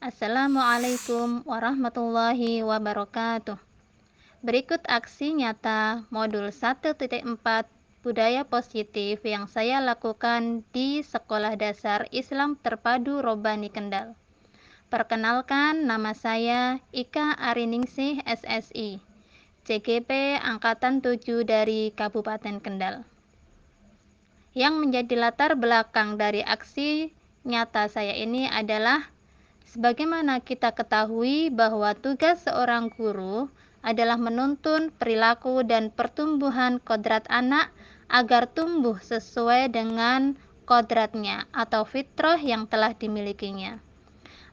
Assalamualaikum warahmatullahi wabarakatuh. Berikut aksi nyata modul 1.4 budaya positif yang saya lakukan di Sekolah Dasar Islam Terpadu Robani Kendal. Perkenalkan, nama saya Ika Ariningsih SSI, CGP Angkatan 7 dari Kabupaten Kendal. Yang menjadi latar belakang dari aksi nyata saya ini adalah sebagaimana kita ketahui bahwa tugas seorang guru adalah menuntun perilaku dan pertumbuhan kodrat anak agar tumbuh sesuai dengan kodratnya atau fitrah yang telah dimilikinya.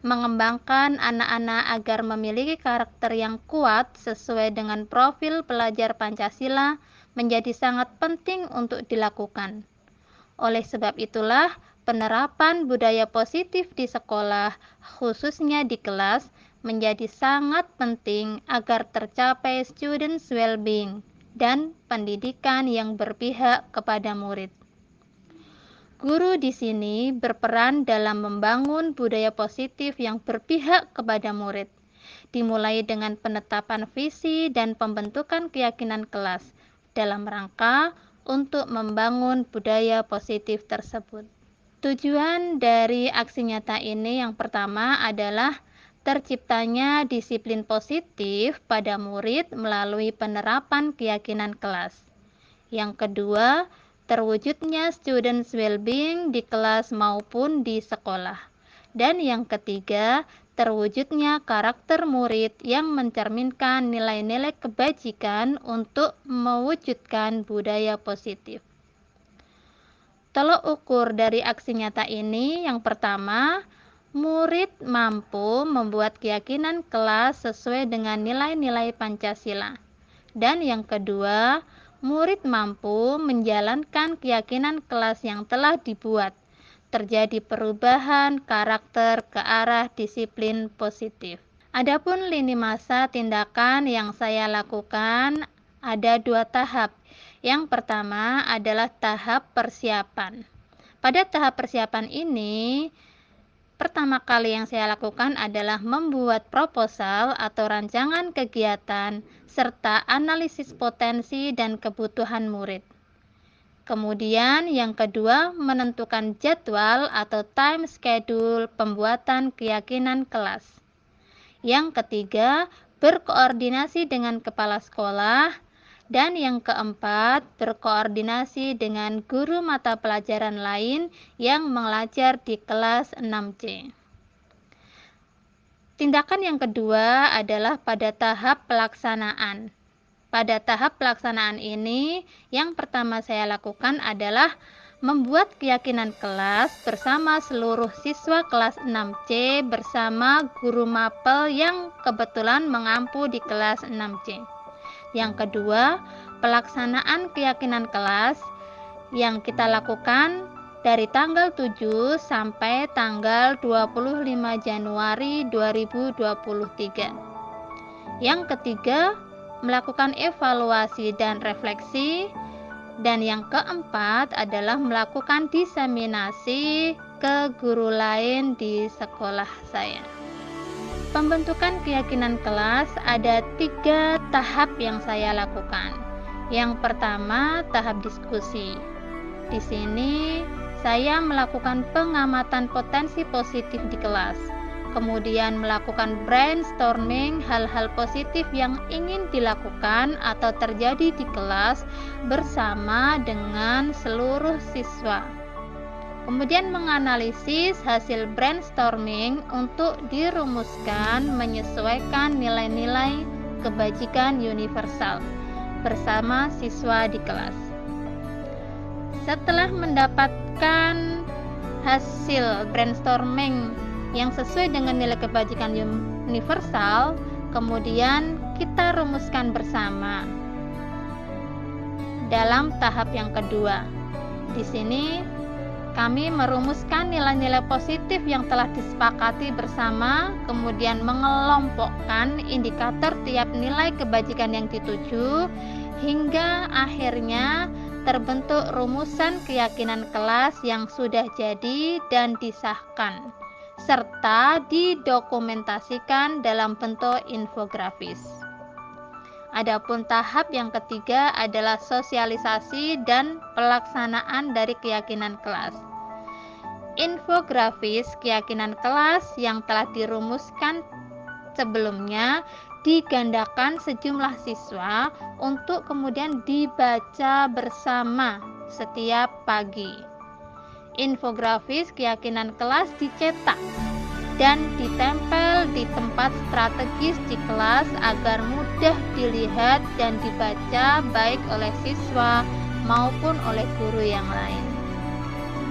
Mengembangkan anak-anak agar memiliki karakter yang kuat sesuai dengan profil pelajar Pancasila menjadi sangat penting untuk dilakukan. Oleh sebab itulah, penerapan budaya positif di sekolah, khususnya di kelas, menjadi sangat penting agar tercapai students well-being dan pendidikan yang berpihak kepada murid. Guru di sini berperan dalam membangun budaya positif yang berpihak kepada murid, dimulai dengan penetapan visi dan pembentukan keyakinan kelas dalam rangka untuk membangun budaya positif tersebut. Tujuan dari aksi nyata ini yang pertama adalah terciptanya disiplin positif pada murid melalui penerapan keyakinan kelas. Yang kedua, terwujudnya students well-being di kelas maupun di sekolah. Dan yang ketiga, terwujudnya karakter murid yang mencerminkan nilai-nilai kebajikan untuk mewujudkan budaya positif. Tolok ukur dari aksi nyata ini yang pertama, murid mampu membuat keyakinan kelas sesuai dengan nilai-nilai Pancasila. Dan yang kedua, murid mampu menjalankan keyakinan kelas yang telah dibuat. Terjadi perubahan karakter ke arah disiplin positif. Adapun lini masa tindakan yang saya lakukan ada 2 tahap. Yang pertama adalah tahap persiapan. Pada tahap persiapan ini, pertama kali yang saya lakukan adalah membuat proposal atau rancangan kegiatan serta analisis potensi dan kebutuhan murid. Kemudian yang kedua, menentukan jadwal atau time schedule pembuatan keyakinan kelas. Yang ketiga, berkoordinasi dengan kepala sekolah. Dan yang keempat, berkoordinasi dengan guru mata pelajaran lain yang mengajar di kelas 6C. Tindakan yang kedua adalah pada tahap pelaksanaan. Pada tahap pelaksanaan ini, yang pertama saya lakukan adalah membuat keyakinan kelas bersama seluruh siswa kelas 6C bersama guru mapel yang kebetulan mengampu di kelas 6C. Yang kedua, pelaksanaan keyakinan kelas yang kita lakukan dari tanggal 7 sampai tanggal 25 Januari 2023. Yang ketiga, melakukan evaluasi dan refleksi. Dan yang keempat adalah melakukan diseminasi ke guru lain di sekolah saya. Pembentukan keyakinan kelas ada 3 tahap yang saya lakukan. Yang pertama, tahap diskusi. Di sini saya melakukan pengamatan potensi positif di kelas. Kemudian melakukan brainstorming hal-hal positif yang ingin dilakukan atau terjadi di kelas bersama dengan seluruh siswa. Kemudian menganalisis hasil brainstorming untuk dirumuskan menyesuaikan nilai-nilai kebajikan universal bersama siswa di kelas. Setelah mendapatkan hasil brainstorming yang sesuai dengan nilai kebajikan universal, kemudian kita rumuskan bersama dalam tahap yang kedua. Di sini kami merumuskan nilai-nilai positif yang telah disepakati bersama, kemudian mengelompokkan indikator tiap nilai kebajikan yang dituju, hingga akhirnya terbentuk rumusan keyakinan kelas yang sudah jadi dan disahkan. serta didokumentasikan dalam bentuk infografis. Adapun tahap yang ketiga adalah sosialisasi dan pelaksanaan dari keyakinan kelas. Infografis keyakinan kelas yang telah dirumuskan sebelumnya digandakan sejumlah siswa untuk kemudian dibaca bersama setiap pagi. Infografis keyakinan kelas dicetak dan ditempel di tempat strategis di kelas agar mudah dilihat dan dibaca baik oleh siswa maupun oleh guru yang lain.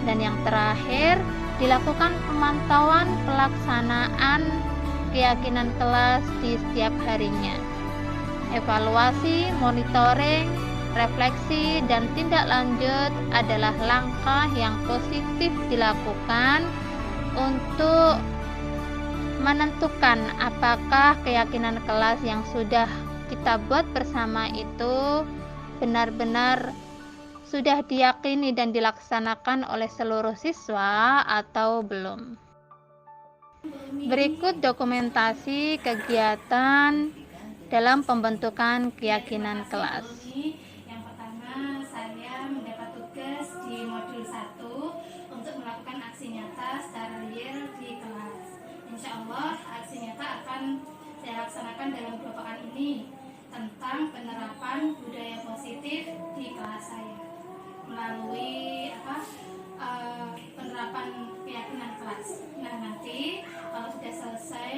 Dan yang terakhir, dilakukan pemantauan pelaksanaan keyakinan kelas di setiap harinya. Evaluasi, monitoring, refleksi, dan tindak lanjut adalah langkah yang positif dilakukan untuk menentukan apakah keyakinan kelas yang sudah kita buat bersama itu benar-benar sudah diyakini dan dilaksanakan oleh seluruh siswa atau belum. Berikut dokumentasi kegiatan dalam pembentukan keyakinan kelas. Yang pertama, saya mendapat tugas di modul 1 untuk melakukan aksi nyata secara real di kelas. Insya Allah aksi nyata akan saya laksanakan dalam 2 pekan ini tentang penerapan budaya positif di kelas saya melalui penerapan keyakinan kelas. Nah, nanti kalau sudah selesai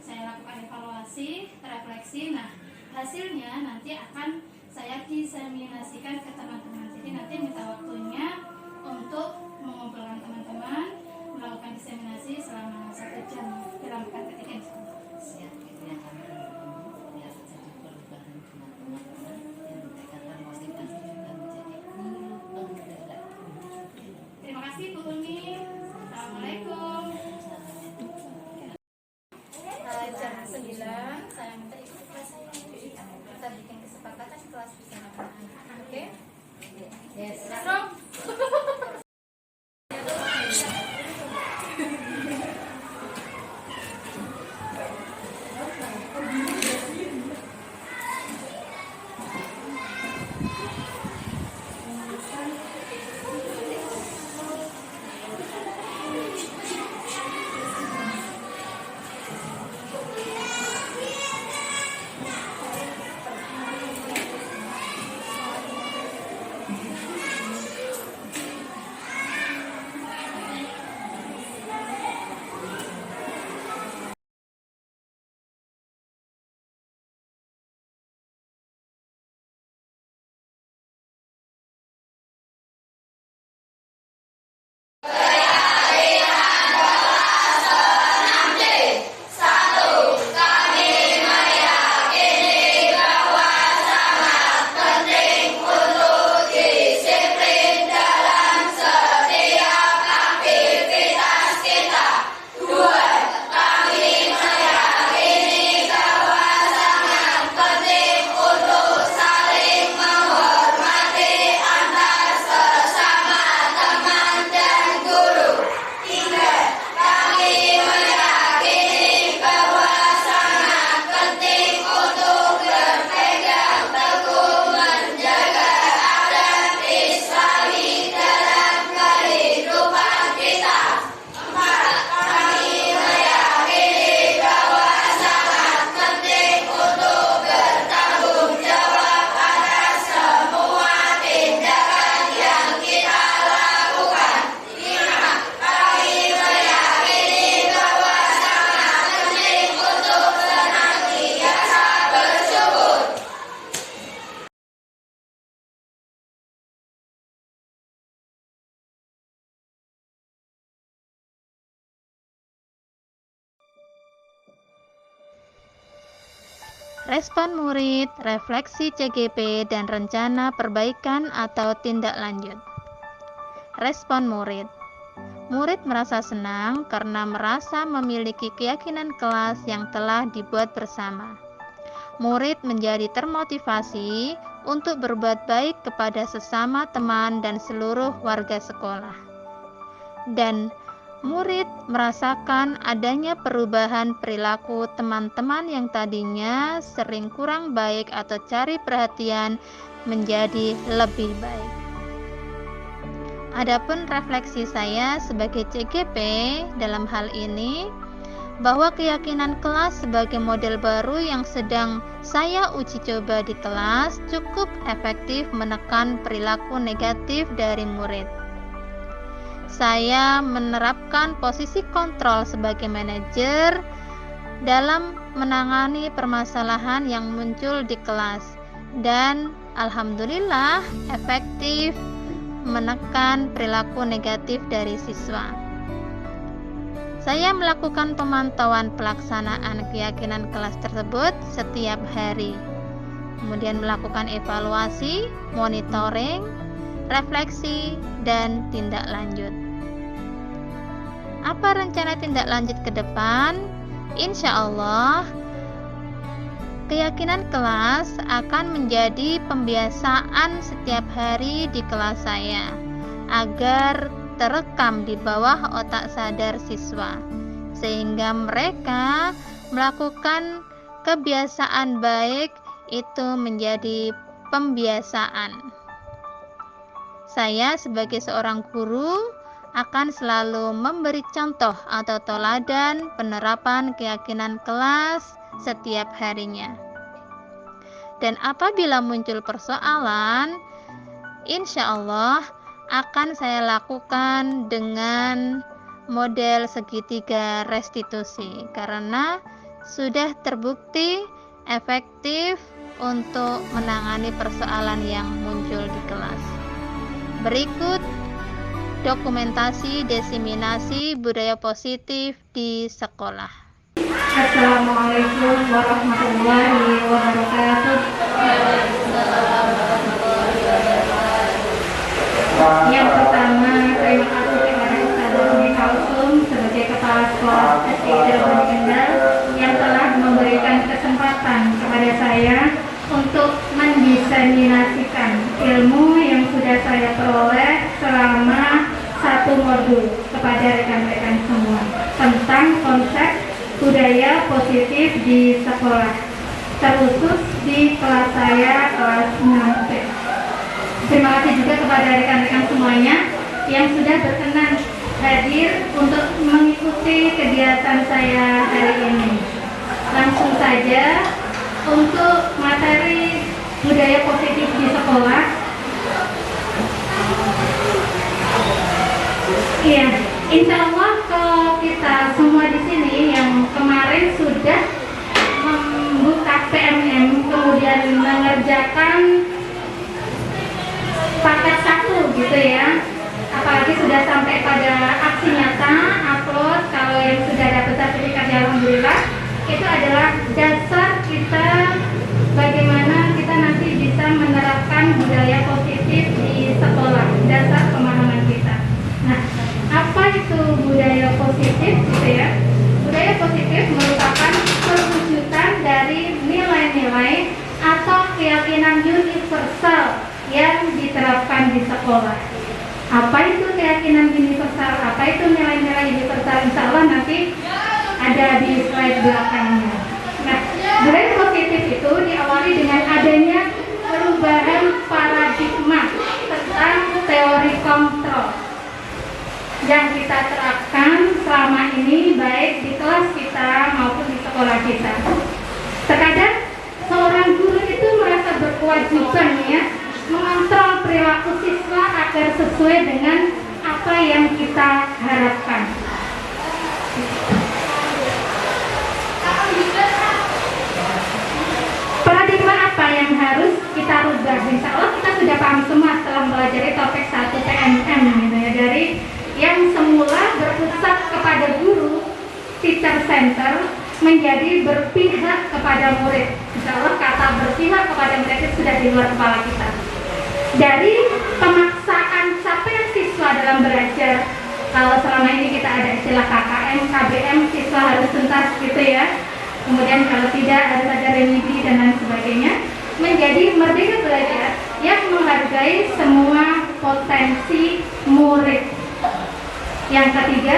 saya lakukan evaluasi, refleksi. Nah, hasilnya nanti akan saya diseminasikan ke teman-teman. Jadi nanti minta waktunya untuk mengumpulkan teman-teman, melakukan diseminasi selama 1 jam dalam pekan ketiga insya Allah. Siap, itu yang kami tunggu biar terjadi perubahan teman-teman yang tingkatan motivasi juga menjadi guru penggerak. Terima kasih Bu Uni. Assalamualaikum. Jam 9 saya minta ikut kelas saya. Kita bikin kesepakatan kelas bersama anak-anak. Oke? Yes. Rob. Respon murid, refleksi CGP, dan rencana perbaikan atau tindak lanjut. Respon murid. Murid merasa senang karena merasa memiliki keyakinan kelas yang telah dibuat bersama. Murid menjadi termotivasi untuk berbuat baik kepada sesama teman dan seluruh warga sekolah. Dan murid merasakan adanya perubahan perilaku teman-teman yang tadinya sering kurang baik atau cari perhatian menjadi lebih baik. Adapun refleksi saya sebagai CGP dalam hal ini, bahwa keyakinan kelas sebagai model baru yang sedang saya uji coba di kelas cukup efektif menekan perilaku negatif dari murid. Saya menerapkan posisi kontrol sebagai manajer dalam menangani permasalahan yang muncul di kelas dan alhamdulillah efektif menekan perilaku negatif dari siswa. Saya melakukan pemantauan pelaksanaan keyakinan kelas tersebut setiap hari, kemudian melakukan evaluasi, monitoring, refleksi, dan tindak lanjut. Apa rencana tindak lanjut ke depan? Insya Allah, keyakinan kelas akan menjadi pembiasaan setiap hari di kelas saya, agar terekam di bawah otak sadar siswa, sehingga mereka melakukan kebiasaan baik itu menjadi pembiasaan. Saya sebagai seorang guru akan selalu memberi contoh atau teladan penerapan keyakinan kelas setiap harinya. Dan apabila muncul persoalan, insya Allah akan saya lakukan dengan model segitiga restitusi, karena sudah terbukti efektif untuk menangani persoalan yang muncul di kelas. Berikut dokumentasi diseminasi budaya positif di sekolah. Assalamualaikum warahmatullahi wabarakatuh. Yang pertama, terima kasih kepada Ustazah Umi Kalsum sebagai Kepala Sekolah SD Cirebon Kendal yang telah memberikan kesempatan kepada saya untuk mendiseminasikan ilmu yang sudah saya peroleh selama 1 modul kepada rekan-rekan semua tentang konsep budaya positif di sekolah, terkhusus di kelas saya, kelas 6B. Terima kasih juga kepada rekan-rekan semuanya yang sudah berkenan hadir untuk mengikuti kegiatan saya hari ini. Langsung saja untuk materi budaya positif di sekolah. Iya, insya Allah kalau kita semua di sini yang kemarin sudah membuka PMM, kemudian mengerjakan paket 1 gitu ya, apalagi sudah sampai pada aksi nyata, upload, kalau yang sudah dapat sertifikat ya alhamdulillah, itu adalah dasar kita bagaimana kita nanti bisa menerapkan budaya positif di sekolah, dasar pemahaman kita. Nah, apa itu budaya positif gitu ya? Budaya positif merupakan perwujudan dari nilai-nilai atau keyakinan universal yang diterapkan di sekolah. Apa itu keyakinan universal? Apa itu nilai-nilai universal? Insya Allah nanti ada di slide belakangnya. Nah, budaya positif itu diawali dengan adanya perubahan paradigma tentang teori kontrol yang kita terapkan selama ini baik di kelas kita maupun di sekolah kita. Terkadang seorang guru itu merasa berkewajiban ya mengontrol perilaku siswa agar sesuai dengan apa yang kita harapkan. Paradigma apa yang harus kita rubah? Insya Allah kita sudah paham semua setelah mempelajari topik 1 PMM gitu ya, dari yang semula berpusat kepada guru, teacher center, menjadi berpihak kepada murid. Insya Allah kata berpihak kepada murid itu sudah di luar kepala kita. Dari pemaksaan capaian siswa dalam belajar, kalau selama ini kita ada istilah KKM, KBM, siswa harus tuntas gitu ya. Kemudian kalau tidak harus ada remedi dan lain sebagainya, menjadi merdeka belajar yang menghargai semua potensi murid. Yang ketiga,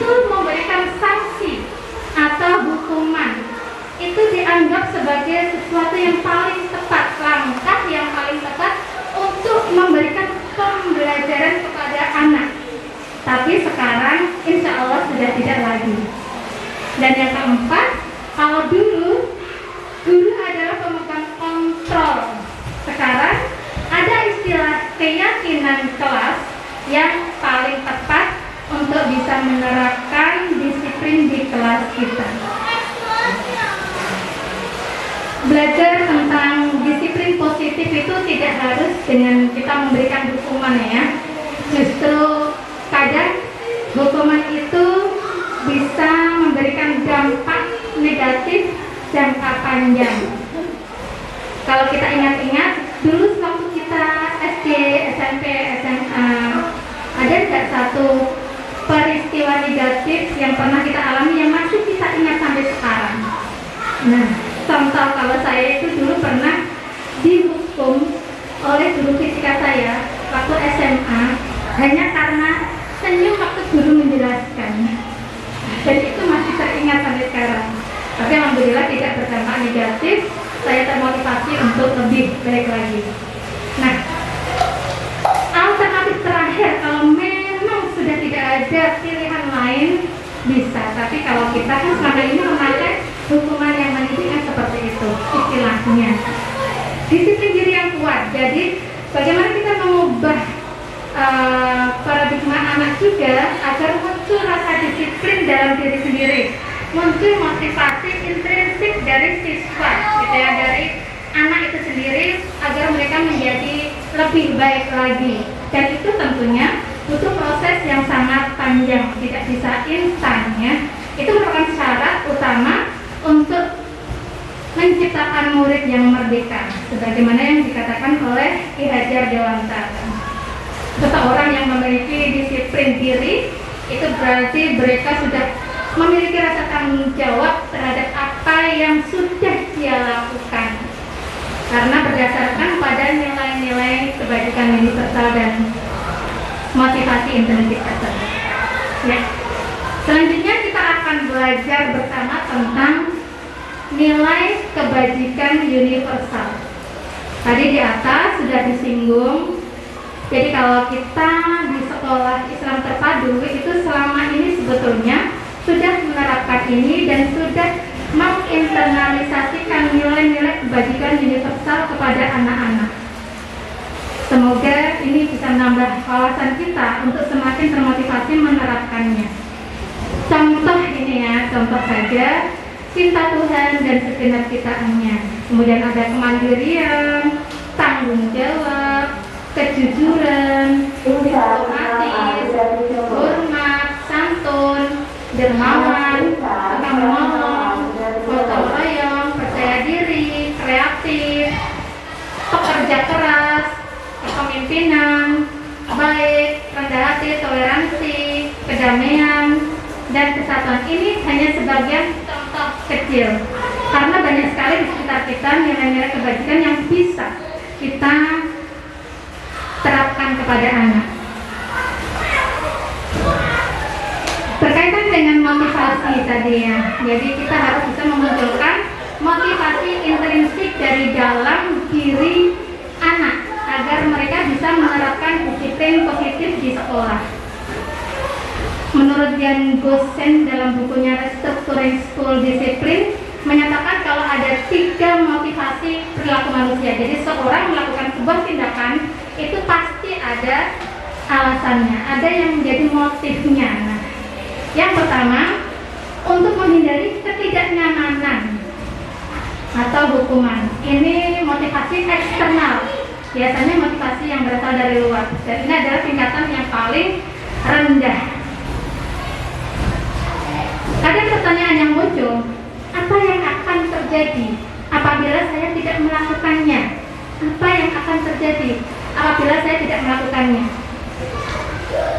itu memberikan sanksi atau hukuman, itu dianggap sebagai sesuatu yang paling tepat, langkah yang paling tepat untuk memberikan pembelajaran kepada anak. Tapi sekarang insya Allah sudah tidak lagi. Dan yang keempat, kalau dulu guru adalah pemegang kontrol, sekarang ada istilah keyakinan kelas yang paling tepat untuk bisa menerapkan disiplin di kelas kita. Belajar tentang disiplin positif itu tidak harus dengan kita memberikan hukuman ya. Justru kadang hukuman itu bisa memberikan dampak negatif jangka panjang. Kalau kita ingat-ingat, dulu waktu kita SD, SMP, SMA, ada nggak satu peristiwa negatif yang pernah kita alami yang masih kita ingat sampai sekarang? Nah, contoh kalau saya itu dulu pernah dihukum oleh guru fisika saya waktu SMA hanya karena senyum waktu guru menjelaskan. Dan itu masih teringat sampai sekarang. Tapi alhamdulillah tidak berdampak negatif. Saya termotivasi untuk lebih baik lagi. Nah, alternatif terakhir kalau memang sudah tidak ada pilihan lain bisa. Tapi kalau kita kan selama ini memakai hukuman yang mendidik seperti itu istilahnya. Disiplin diri yang kuat. Jadi bagaimana kita mengubah paradigma anak juga agar muncul rasa disiplin dalam diri sendiri, muncul motivasi intrinsik dari siswa, gitu ya, dari anak itu sendiri agar mereka menjadi lebih baik lagi. Dan itu tentunya butuh proses yang sangat panjang, tidak bisa instan ya. Itu merupakan syarat utama untuk menciptakan murid yang merdeka, sebagaimana yang dikatakan oleh Ki Hajar Dewantara. Seseorang yang memiliki disiplin diri itu berarti mereka sudah memiliki rasa tanggung jawab terhadap apa yang sudah dia lakukan, karena berdasarkan pada nilai-nilai kebajikan universal dan motivasi intrinsik tersebut. Ya. Selanjutnya kita akan belajar bersama tentang nilai kebajikan universal. Tadi di atas sudah disinggung. Jadi kalau kita di sekolah Islam terpadu itu selama ini sebetulnya sudah menerapkan ini dan sudah menginternalisasikan nilai-nilai kebajikan universal kepada anak-anak. Semoga ini bisa menambah wawasan kita untuk semakin termotivasi menerapkannya. Contoh ini ya, contoh saja cinta Tuhan dan segenap ciptaannya. Kemudian ada kemandirian, tanggung jawab, kejujuran, diplomatis, hormat, santun, dermawan, tukang menolong, gotong royong, percaya diri, kreatif, pekerja keras, kepemimpinan, baik, rendah hati, toleransi, kedamaian, dan kesatuan. Ini hanya sebagian contoh kecil, karena banyak sekali di sekitar kita nilai-nilai kebajikan yang bisa kita terapkan kepada anak. Berkaitan dengan motivasi tadi ya, jadi kita harus bisa memunculkan motivasi intrinsik dari dalam diri anak agar mereka bisa menerapkan disiplin positif di sekolah. Menurut Jan Gosen dalam bukunya Restructuring School Discipline menyatakan kalau ada 3 motivasi perilaku manusia. Jadi seorang melakukan sebuah tindakan itu pasti ada alasannya, ada yang menjadi motifnya. Nah, yang pertama, untuk menghindari ketidaknyamanan atau hukuman. Ini motivasi eksternal, biasanya motivasi yang berasal dari luar. Dan ini adalah tingkatan yang paling rendah. Ada pertanyaan yang muncul, apa yang akan terjadi apabila saya tidak melakukannya? Apa yang akan terjadi apabila saya tidak melakukannya?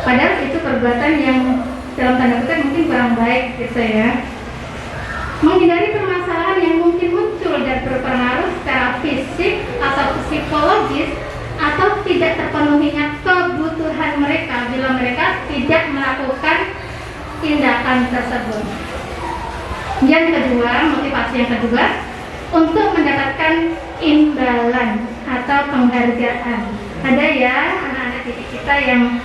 Padahal itu perbuatan yang dalam tanda kutip mungkin kurang baik gitu ya. Menghindari permasalahan yang mungkin muncul dan berpengaruh secara fisik atau psikologis atau tidak terpenuhinya kebutuhan mereka bila mereka tidak melakukan tindakan tersebut. Yang kedua, motivasi yang kedua, untuk mendapatkan imbalan atau penghargaan. Ada ya anak-anak didik kita yang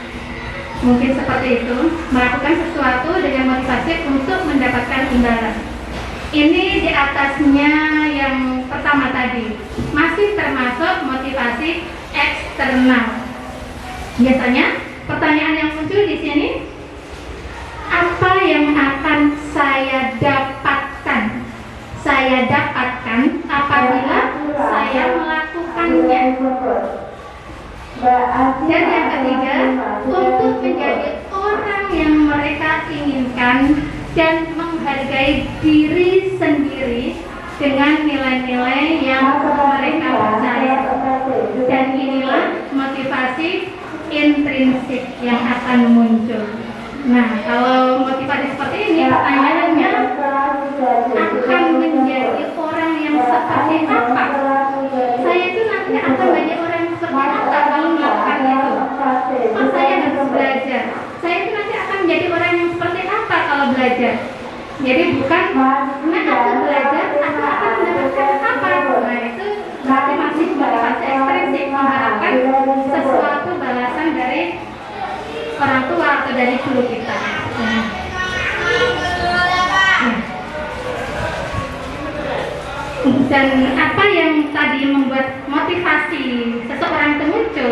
mungkin seperti itu, melakukan sesuatu dengan motivasi untuk mendapatkan imbalan. Ini di atasnya yang pertama tadi, masih termasuk motivasi eksternal. Biasanya pertanyaan yang muncul di sini, apa yang akan saya dapatkan? Saya dapatkan apabila saya melakukannya. Dan yang ketiga, untuk menjadi orang yang mereka inginkan dan menghargai diri sendiri dengan nilai-nilai yang mereka percaya. Dan inilah motivasi intrinsik yang akan muncul. Nah, kalau motivasi seperti ini, pertanyaannya akan menjadi orang yang seperti apa? Saya itu nanti akan menjadi orang yang seperti apa kalau melakukan itu? Oh, saya harus belajar. Saya itu nanti akan menjadi orang yang seperti apa kalau belajar? Jadi bukan, nah aku belajar, aku akan mendapatkan apa? Nah itu berarti masih motivasi ekstrinsik, mengharapkan sesuatu balasan dari orang tua atau dari guru kita. Dan apa yang tadi membuat motivasi seseorang itu muncul,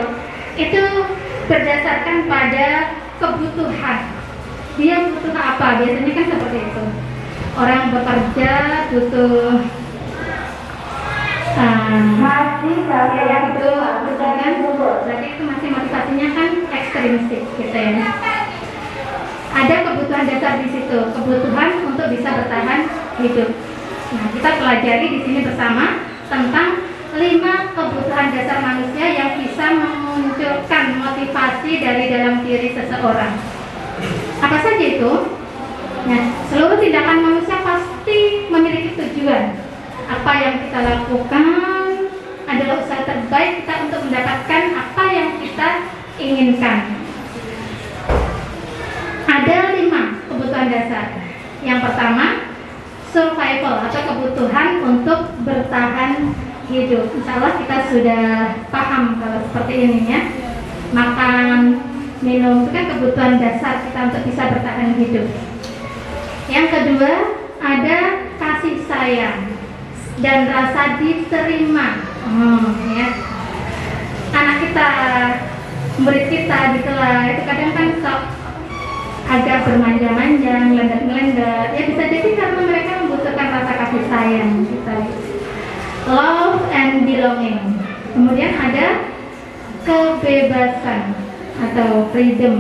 itu berdasarkan pada kebutuhan. Dia butuh apa? Biasanya kan seperti itu. Orang bekerja butuh ya itu kan, berarti itu masih motivasinya kan ekstrinsik gitu ya. Ada kebutuhan dasar di situ, kebutuhan untuk bisa bertahan hidup. Nah, kita pelajari di sini bersama tentang 5 kebutuhan dasar manusia yang bisa memunculkan motivasi dari dalam diri seseorang. Apa saja itu? Nah, seluruh tindakan manusia pasti memiliki tujuan. Apa yang kita lakukan adalah usaha terbaik kita untuk mendapatkan apa yang kita inginkan. Ada 5 kebutuhan dasar. Yang pertama, survival atau kebutuhan untuk bertahan hidup. Insya Allah kita sudah paham kalau seperti ini ya. Makan, minum itu kan kebutuhan dasar kita untuk bisa bertahan hidup. Yang kedua, ada kasih sayang dan rasa diterima. Ya. Anak kita, murid kita di kelas itu kadang kan sok agak bermanja-manja, ngelendak-ngelendak. Ya bisa jadi karena mereka membutuhkan rasa kasih sayang kita. Love and belonging. Kemudian ada kebebasan atau freedom.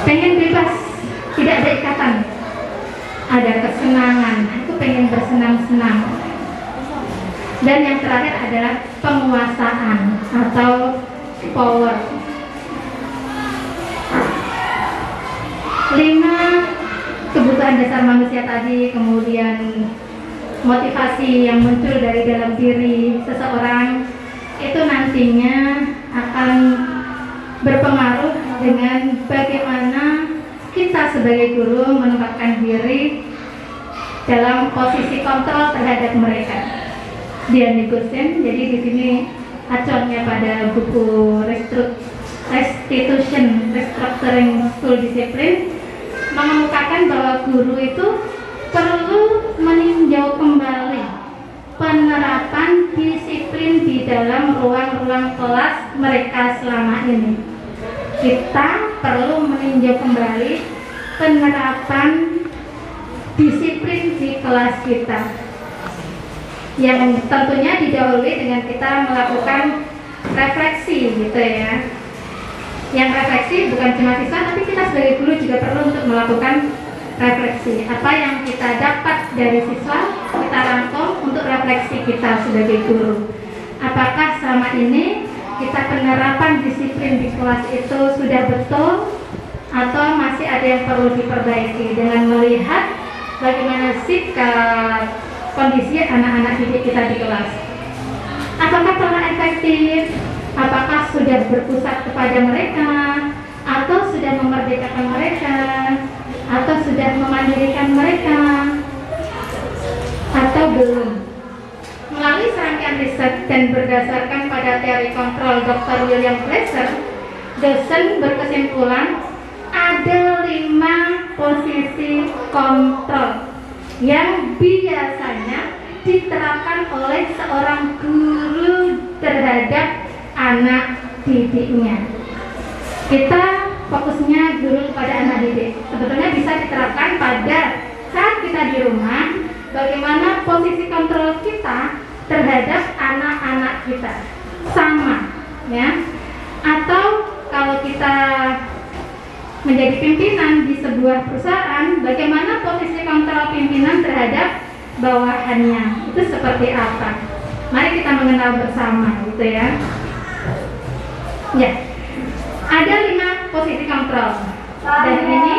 Pengen bebas, tidak ada ikatan. Ada kesenangan, aku pengen bersenang-senang. Dan yang terakhir adalah penguasaan atau power. 5 kebutuhan dasar manusia tadi, kemudian motivasi yang muncul dari dalam diri seseorang itu nantinya akan berpengaruh dengan bagaimana kita sebagai guru menempatkan diri dalam posisi kontrol terhadap mereka. Dian Nikosin, jadi di sini acuannya pada buku Restructuring School Discipline mengemukakan bahwa guru itu perlu meninjau kembali penerapan disiplin di dalam ruang-ruang kelas mereka selama ini. Kita perlu meninjau kembali penerapan disiplin di kelas kita, yang tentunya didahului dengan kita melakukan refleksi gitu ya. Yang refleksi bukan cuma siswa, tapi kita sebagai guru juga perlu untuk melakukan refleksi. Apa yang kita dapat dari siswa, kita rangkum untuk refleksi kita sebagai guru. Apakah selama ini kita penerapan disiplin di kelas itu sudah betul, atau masih ada yang perlu diperbaiki dengan melihat bagaimana sikap kondisi anak-anak didik kita di kelas. Apakah telah efektif? Apakah sudah berpusat kepada mereka? Atau sudah memerdekakan mereka, atau sudah memandirikan mereka, atau belum. Melalui serangkaian riset dan berdasarkan pada teori kontrol Dr. William Glasser, dosen berkesimpulan ada 5 posisi kontrol yang biasanya diterapkan oleh seorang guru terhadap anak didiknya. Kita fokusnya guru kepada anak didik. Sebetulnya bisa diterapkan pada saat kita di rumah, bagaimana posisi kontrol kita terhadap anak-anak kita. Sama, ya. Atau kalau kita menjadi pimpinan di sebuah perusahaan, bagaimana posisi kontrol pimpinan terhadap bawahannya, itu seperti apa? Mari kita mengenal bersama, gitu ya. Ya, ada 5 posisi kontrol, dan ini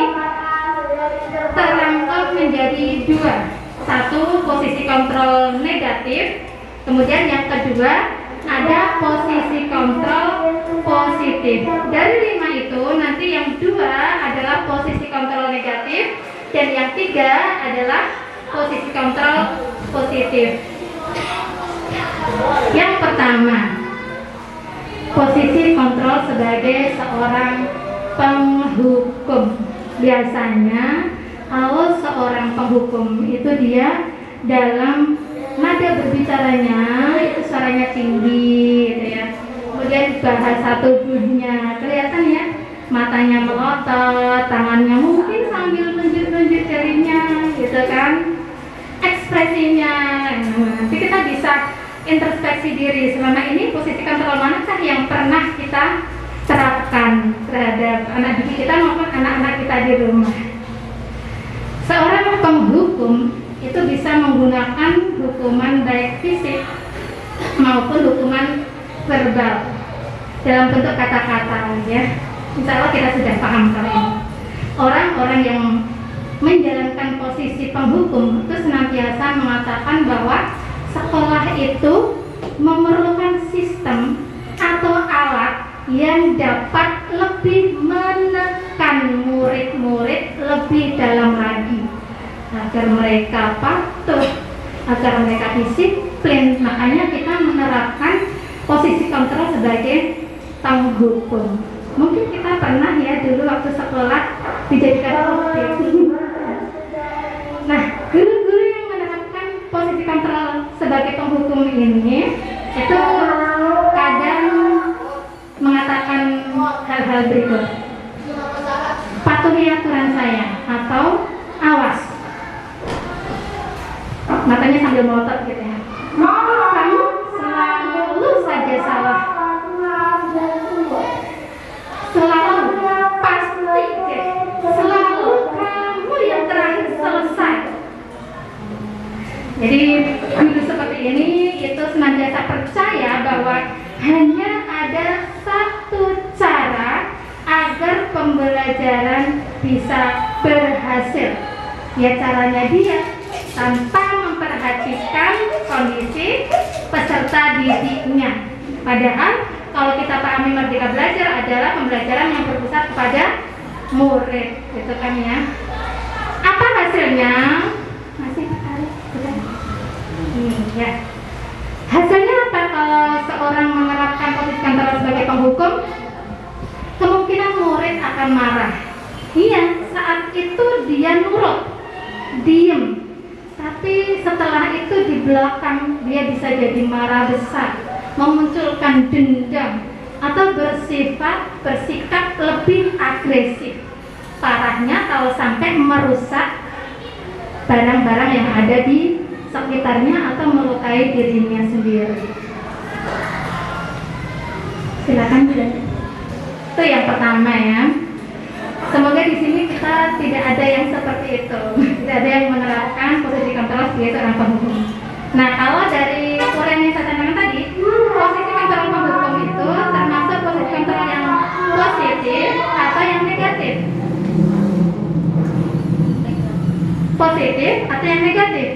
terangkum menjadi 2. Satu, posisi kontrol negatif, kemudian yang kedua ada posisi kontrol positif. Dari 5 itu nanti yang 2 adalah posisi kontrol negatif, dan yang 3 adalah posisi kontrol positif. Yang pertama, posisi kontrol sebagai seorang penghukum. Biasanya kalau seorang penghukum itu dia dalam nada berbicaranya itu suaranya tinggi, gitu ya. Kemudian bahasa tubuhnya kelihatan ya, matanya melotot, tangannya mungkin sambil nunjuk-nunjuk jarinya, gitu kan. Ekspresinya, nanti kita bisa introspeksi diri, selama ini posisi kontrol manakah yang pernah kita terapkan terhadap anak didik kita maupun anak-anak kita di rumah. Seorang penghukum itu bisa menggunakan hukuman baik fisik maupun hukuman verbal dalam bentuk kata-kata, ya. Insya Allah kita sudah paham kali ini. Orang-orang yang menjalankan posisi penghukum itu senantiasa mengatakan bahwa sekolah itu memerlukan sistem atau alat yang dapat lebih menekan murid-murid lebih dalam lagi agar mereka patuh, agar mereka disiplin. Makanya kita menerapkan posisi kontrol sebagai penghukum. Mungkin kita pernah ya dulu waktu sekolah dijadikan seperti itu. Nah, guru-guru yang menerapkan posisi kontrol sebagai penghukum ini itu kadang mengatakan hal-hal berikut: patuhi aturan saya, atau awas. Matanya sambil melotot gitu ya. Kamu selalu saja salah. Selalu, pasti deh. Selalu kamu yang terakhir selesai. Jadi guru seperti ini itu senantiasa percaya bahwa hanya ada satu cara agar pembelajaran bisa berhasil. Ya, caranya dia tanpa memperhatikan kondisi peserta didiknya. Padahal kalau kita pahami Merdeka Belajar adalah pembelajaran yang berpusat kepada murid, gitu kan ya. Apa hasilnya? Masih sudah. Ya. Hasilnya apa kalau seorang menerapkan posisi kontrol sebagai penghukum? Kemungkinan murid akan marah. Iya, saat itu dia nurut, diem. Tapi setelah itu di belakang dia bisa jadi marah besar, memunculkan dendam, atau bersikap lebih agresif. Parahnya kalau sampai merusak barang-barang yang ada di sekitarnya atau melukai dirinya sendiri. Silakan sudah. Itu yang pertama ya. Semoga di sini kita tidak ada yang seperti itu, tidak ada yang menerapkan posisi kontrol sebagai seorang penghukum. Nah, kalau dari uraian yang saya sampaikan tadi, posisi kontrol penghukum itu termasuk posisi kontrol yang positif atau yang negatif? Positif atau yang negatif?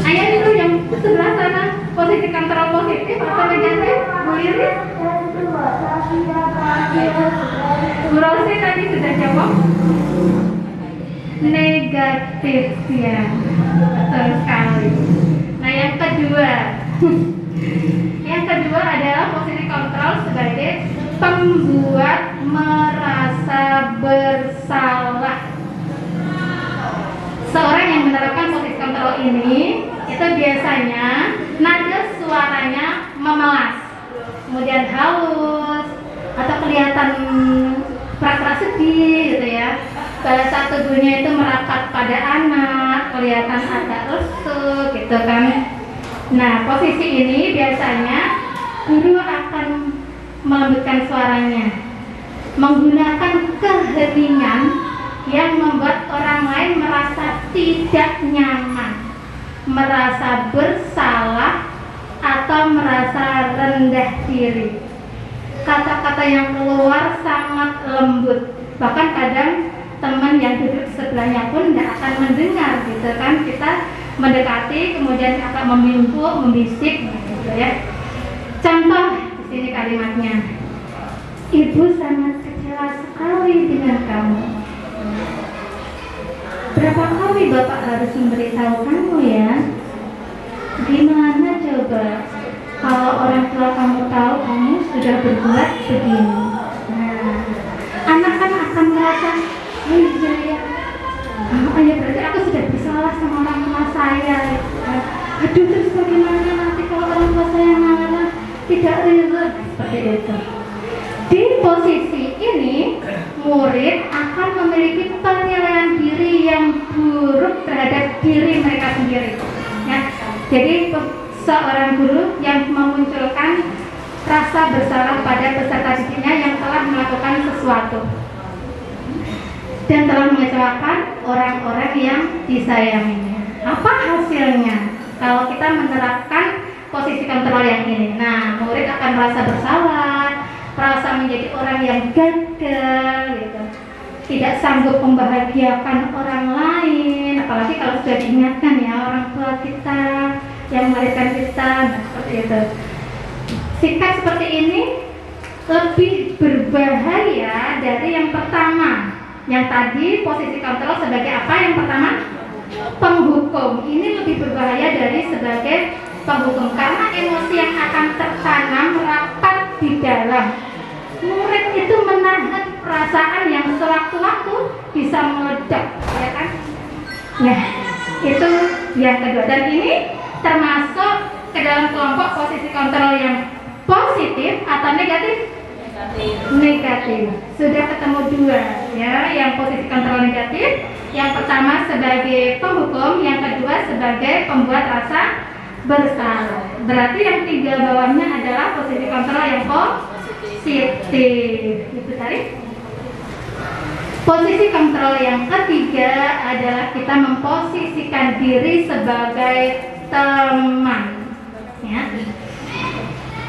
Ayah itu yang sebelah sana, posisi kontrol positif atau negatif? Bu Iris? Bu Rosi tadi sudah jawab negatif ya, betul sekali. Nah yang kedua adalah posisi kontrol sebagai pembuat merasa bersalah. Seorang yang menerapkan posisi kontrol ini itu biasanya nada suaranya memelas, kemudian halus atau kelihatan pura-pura sedih gitu ya. Bahasa tubuhnya itu merapat pada anak, kelihatan agak lesu gitu kan. Nah, posisi ini biasanya guru akan melembutkan suaranya, menggunakan keheningan yang membuat orang lain merasa tidak nyaman, merasa bersalah atau merasa rendah diri. Kata-kata yang keluar sangat lembut, bahkan kadang teman yang duduk sebelahnya pun tidak akan mendengar gitu kan. Kita mendekati kemudian akan meminggu, membisik gitu ya. Contoh di sini kalimatnya, Ibu sangat kecewa sekali dengan kamu. Berapa kali Bapak harus memberitahu kamu ya? Gimana coba kalau orang tua kamu tahu kamu sudah berbuat begini? Nah, anak kan akan merasa, oh iya ya, ya berarti aku sudah bersalah sama orang tua saya. Aduh, terus bagaimana nanti kalau orang tua saya marah, tidak rela, seperti itu. Di posisi ini, murid akan memiliki penilaian diri yang buruk terhadap diri mereka sendiri. Ya, jadi seorang guru yang memunculkan rasa bersalah pada peserta didiknya yang telah melakukan sesuatu dan telah mengecewakan orang-orang yang disayanginya. Apa hasilnya kalau kita menerapkan posisi kontrol yang ini? Nah, murid akan merasa bersalah, merasa menjadi orang yang gagal gitu, tidak sanggup membahagiakan orang lain, apalagi kalau sudah diingatkan ya orang tua kita yang melahirkan kita. Nah, seperti itu. Sikap seperti ini lebih berbahaya dari yang pertama. Yang tadi posisi kontrol sebagai apa? Yang pertama, penghukum. Ini lebih berbahaya dari sebagai penghukum karena emosi yang akan tertanam rapat di dalam. Murid itu menahan perasaan yang sewaktu-waktu bisa meledak, ya kan? Nah, itu yang kedua. Dan ini termasuk ke dalam kelompok posisi kontrol yang positif atau negatif? Negatif. Sudah ketemu dua ya, yang posisi kontrol negatif. Yang pertama sebagai penghukum, yang kedua sebagai pembuat rasa bersalah. Berarti yang tiga bawahnya adalah posisi kontrol yang positif. Itu tadi. Posisi kontrol yang ketiga adalah kita memposisikan diri sebagai teman. Ya.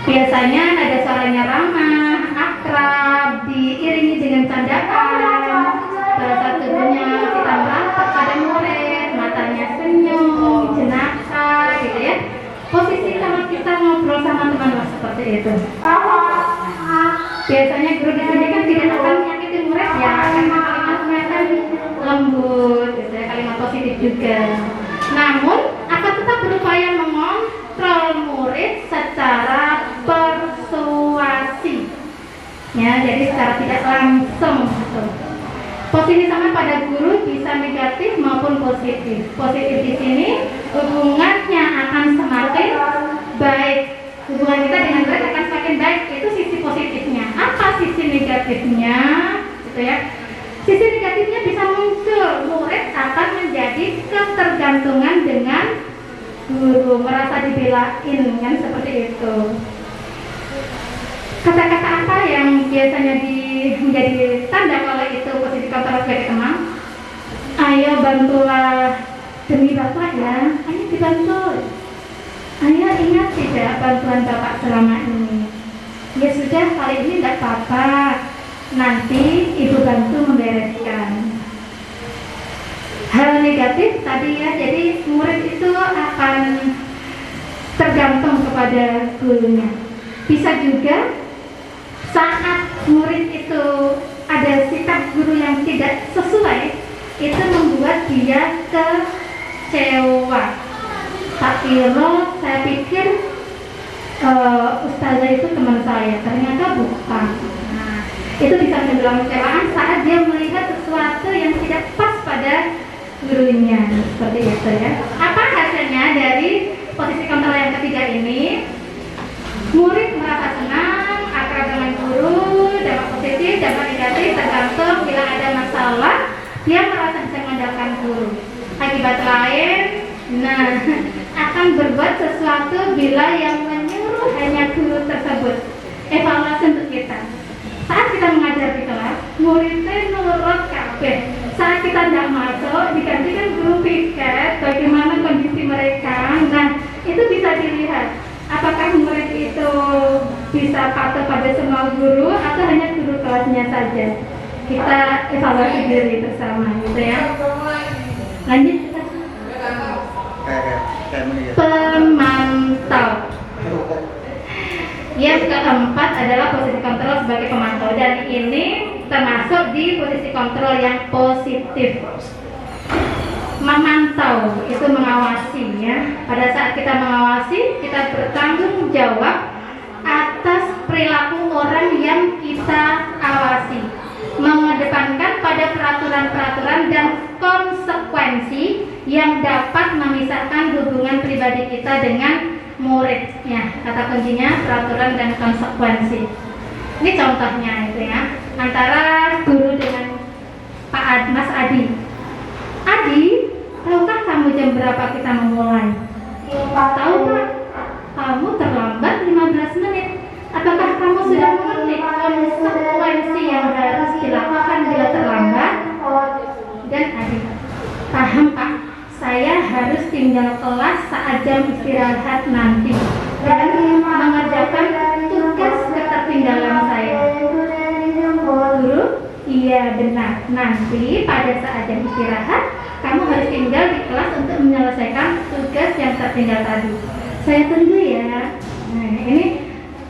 Biasanya nada suaranya ramah, akrab, diiringi dengan candaan, bahasa tubuhnya kita merapat pada murid, matanya senyum, jenaka, gitu ya. Posisi kalau kita ngobrol sama teman seperti itu. Biasanya guru di sini kan tidak akan menyakiti murid ya, karena kalimatnya kan lembut, gitu ya, kalimat positif juga. Namun akan tetap berupaya mengontrol murid secara persuasi. Ya, jadi secara tidak langsung gitu. Posisi sama pada guru bisa negatif maupun positif. Positif di sini hubungannya akan semakin baik. Hubungan kita dengan murid akan semakin baik. Itu sisi positifnya. Apa sisi negatifnya? Gitu ya. Sisi negatifnya bisa muncul. Murid akan menjadi ketergantungan dengan guru, merasa dibelain kan, seperti itu. Kata-kata apa yang biasanya menjadi tanda kalau itu posisi kontrol sebagai teman? Ayo bantulah demi Bapak ya, ayo dibantu. Ayo ingat tidak bantuan Bapak selama ini? Ya sudah, kali ini tidak apa-apa, nanti Ibu bantu membereskan. Hal negatif tadi ya, jadi murid itu akan tergantung kepada gurunya. Bisa juga saat murid itu ada sikap guru yang tidak sesuai, itu membuat dia kecewa. Saya pikir ustazah itu teman saya, ternyata bukan. Nah, itu bisa mendulang kecewaan saat dia melihat sesuatu yang tidak pas pada gurunya, seperti itu ya. Apa hasilnya dari posisi kontrol yang ketiga ini? Murid merasa senang, akrab dengan guru, dampak positif, dampak negatif tergantung bila ada masalah, dia merasa bisa mengandalkan guru. Akibat lain, akan berbuat sesuatu bila yang menyuruh hanya guru tersebut. Evaluasi untuk kita. Saat kita mengajar di kelas, muridnya nurut kabeh. Saat kita tidak masuk, digantikan guru piket bagaimana kondisi mereka. Nah, itu bisa dilihat. Apakah murid itu bisa patuh pada semua guru atau hanya guru kelasnya saja? Kita evaluasi diri bersama, gitu ya. Lanjut. Pemantau. Yang keempat adalah posisi kontrol sebagai pemantau, dan ini termasuk di posisi kontrol yang positif. Memantau itu mengawasi ya. Pada saat kita mengawasi, kita bertanggung jawab atas perilaku orang yang kita awasi, mengedepankan pada peraturan-peraturan dan konsekuensi yang dapat memisahkan hubungan pribadi kita dengan murid ya. Kata kuncinya peraturan dan konsekuensi. Ini contohnya itu ya, antara guru dengan Mas Adi. Adi, tahukah kamu jam berapa kita memulai? Tahu Pak, kamu terlambat 15 menit. Apakah kamu sudah mengerti konsekuensi yang harus dilakukan bila terlambat? Dan Adi, paham Pak, saya harus tinggal kelas saat jam istirahat nanti dan mengerjakan tugas ketertinggalan saya. Guru, iya benar, nanti pada saat jam istirahat kamu harus tinggal di kelas untuk menyelesaikan tugas yang tertinggal tadi. Saya tunggu ya. Nah, ini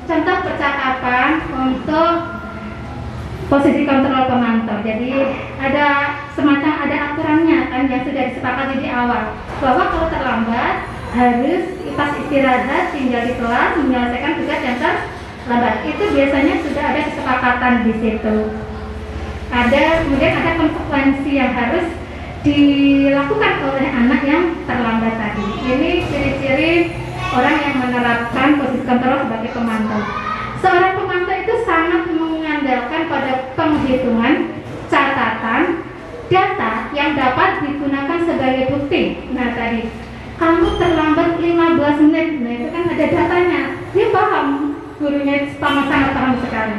contoh percakapan untuk posisi kontrol pemantau. Jadi ada semacam aturannya kan yang sudah disepakati di awal, bahwa kalau terlambat harus pas istirahat tinggal di kelas menyelesaikan tugas yang terlambat. Itu biasanya sudah ada kesepakatan di situ. Kemudian ada konsekuensi yang harus dilakukan oleh anak yang terlambat tadi. Ini ciri-ciri orang yang menerapkan posisi kontrol sebagai pemantau. Seorang pemantau itu sangat mengandalkan pada penghitungan, catatan, data yang dapat digunakan sebagai bukti. Nah tadi, kamu terlambat 15 menit, nah itu kan ada datanya. Dia paham, gurunya sangat paham sekali.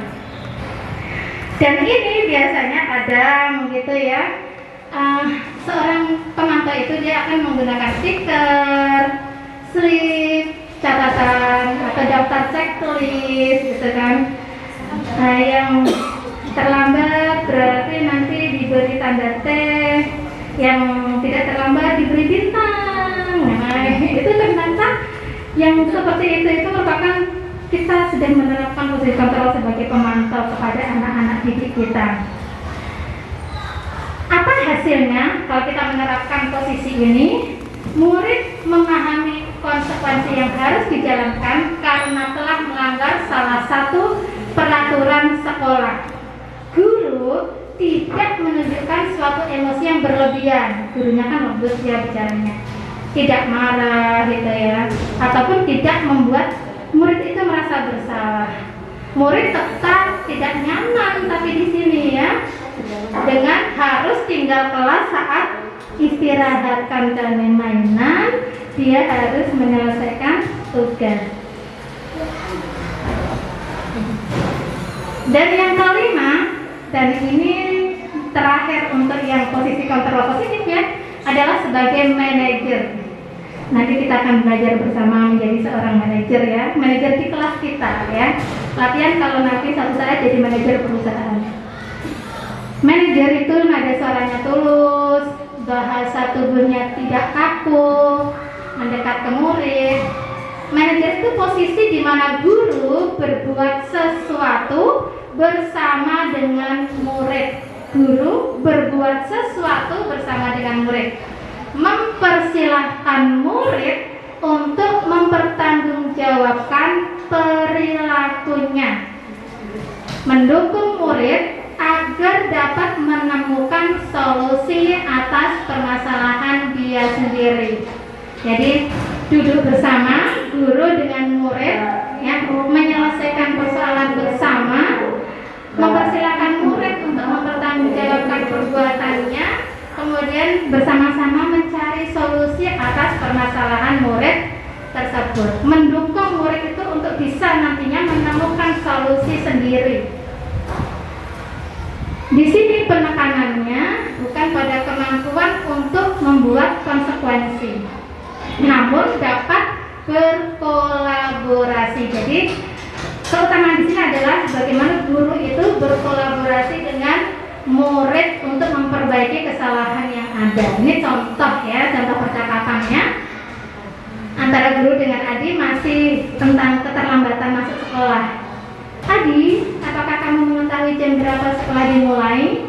Dan ini biasanya ada gitu ya, seorang pemantau itu dia akan menggunakan stiker, slip, catatan atau daftar checklist gitu kan. Nah, yang terlambat berarti nanti diberi tanda T, yang tidak terlambat diberi bintang. Nah, itu ternyata yang seperti itu merupakan kita sedang menerapkan posisi kontrol sebagai pemantau kepada anak-anak didik kita. Apa hasilnya kalau kita menerapkan posisi ini? Murid memahami konsekuensi yang harus dijalankan karena telah melanggar salah satu peraturan sekolah. Guru tidak menunjukkan suatu emosi yang berlebihan. Gurunya kan lembut ya bicaranya, tidak marah gitu ya, ataupun tidak membuat murid itu merasa bersalah. Murid tetap tidak nyaman tapi di sini ya, dengan harus tinggal kelas saat istirahat karena mainan, dia harus menyelesaikan tugas. Dan yang kelima, dan ini terakhir untuk yang posisi kontrol positif ya, adalah sebagai manajer. Nanti kita akan belajar bersama menjadi seorang manajer ya, manajer di kelas kita ya. Latihan kalau nanti suatu saat jadi manajer perusahaan. Manajer itu nada suaranya tulus, bahasa tubuhnya tidak kaku, mendekat ke murid. Manajer itu posisi di mana guru berbuat sesuatu bersama dengan murid. Guru berbuat sesuatu bersama dengan murid, mempersilahkan murid untuk mempertanggungjawabkan perilakunya, mendukung murid agar dapat menemukan solusi atas permasalahan dia sendiri. Jadi duduk bersama guru dengan murid, ya, menyelesaikan persoalan bersama, mempersilahkan murid untuk mempertanggungjawabkan perbuatannya, kemudian bersama-sama mencari solusi atas permasalahan murid tersebut, mendukung murid itu untuk bisa nantinya menemukan solusi sendiri. Di sini penekanannya bukan pada kemampuan untuk membuat konsekuensi, namun dapat berkolaborasi. Jadi keutamaan di sini adalah bagaimana guru itu berkolaborasi dengan murid untuk memperbaiki kesalahan yang ada. Ini contoh ya, contoh percakapannya antara guru dengan Adi masih tentang keterlambatan masuk sekolah. Adi, apakah kamu mengetahui jam berapa sekolah dimulai?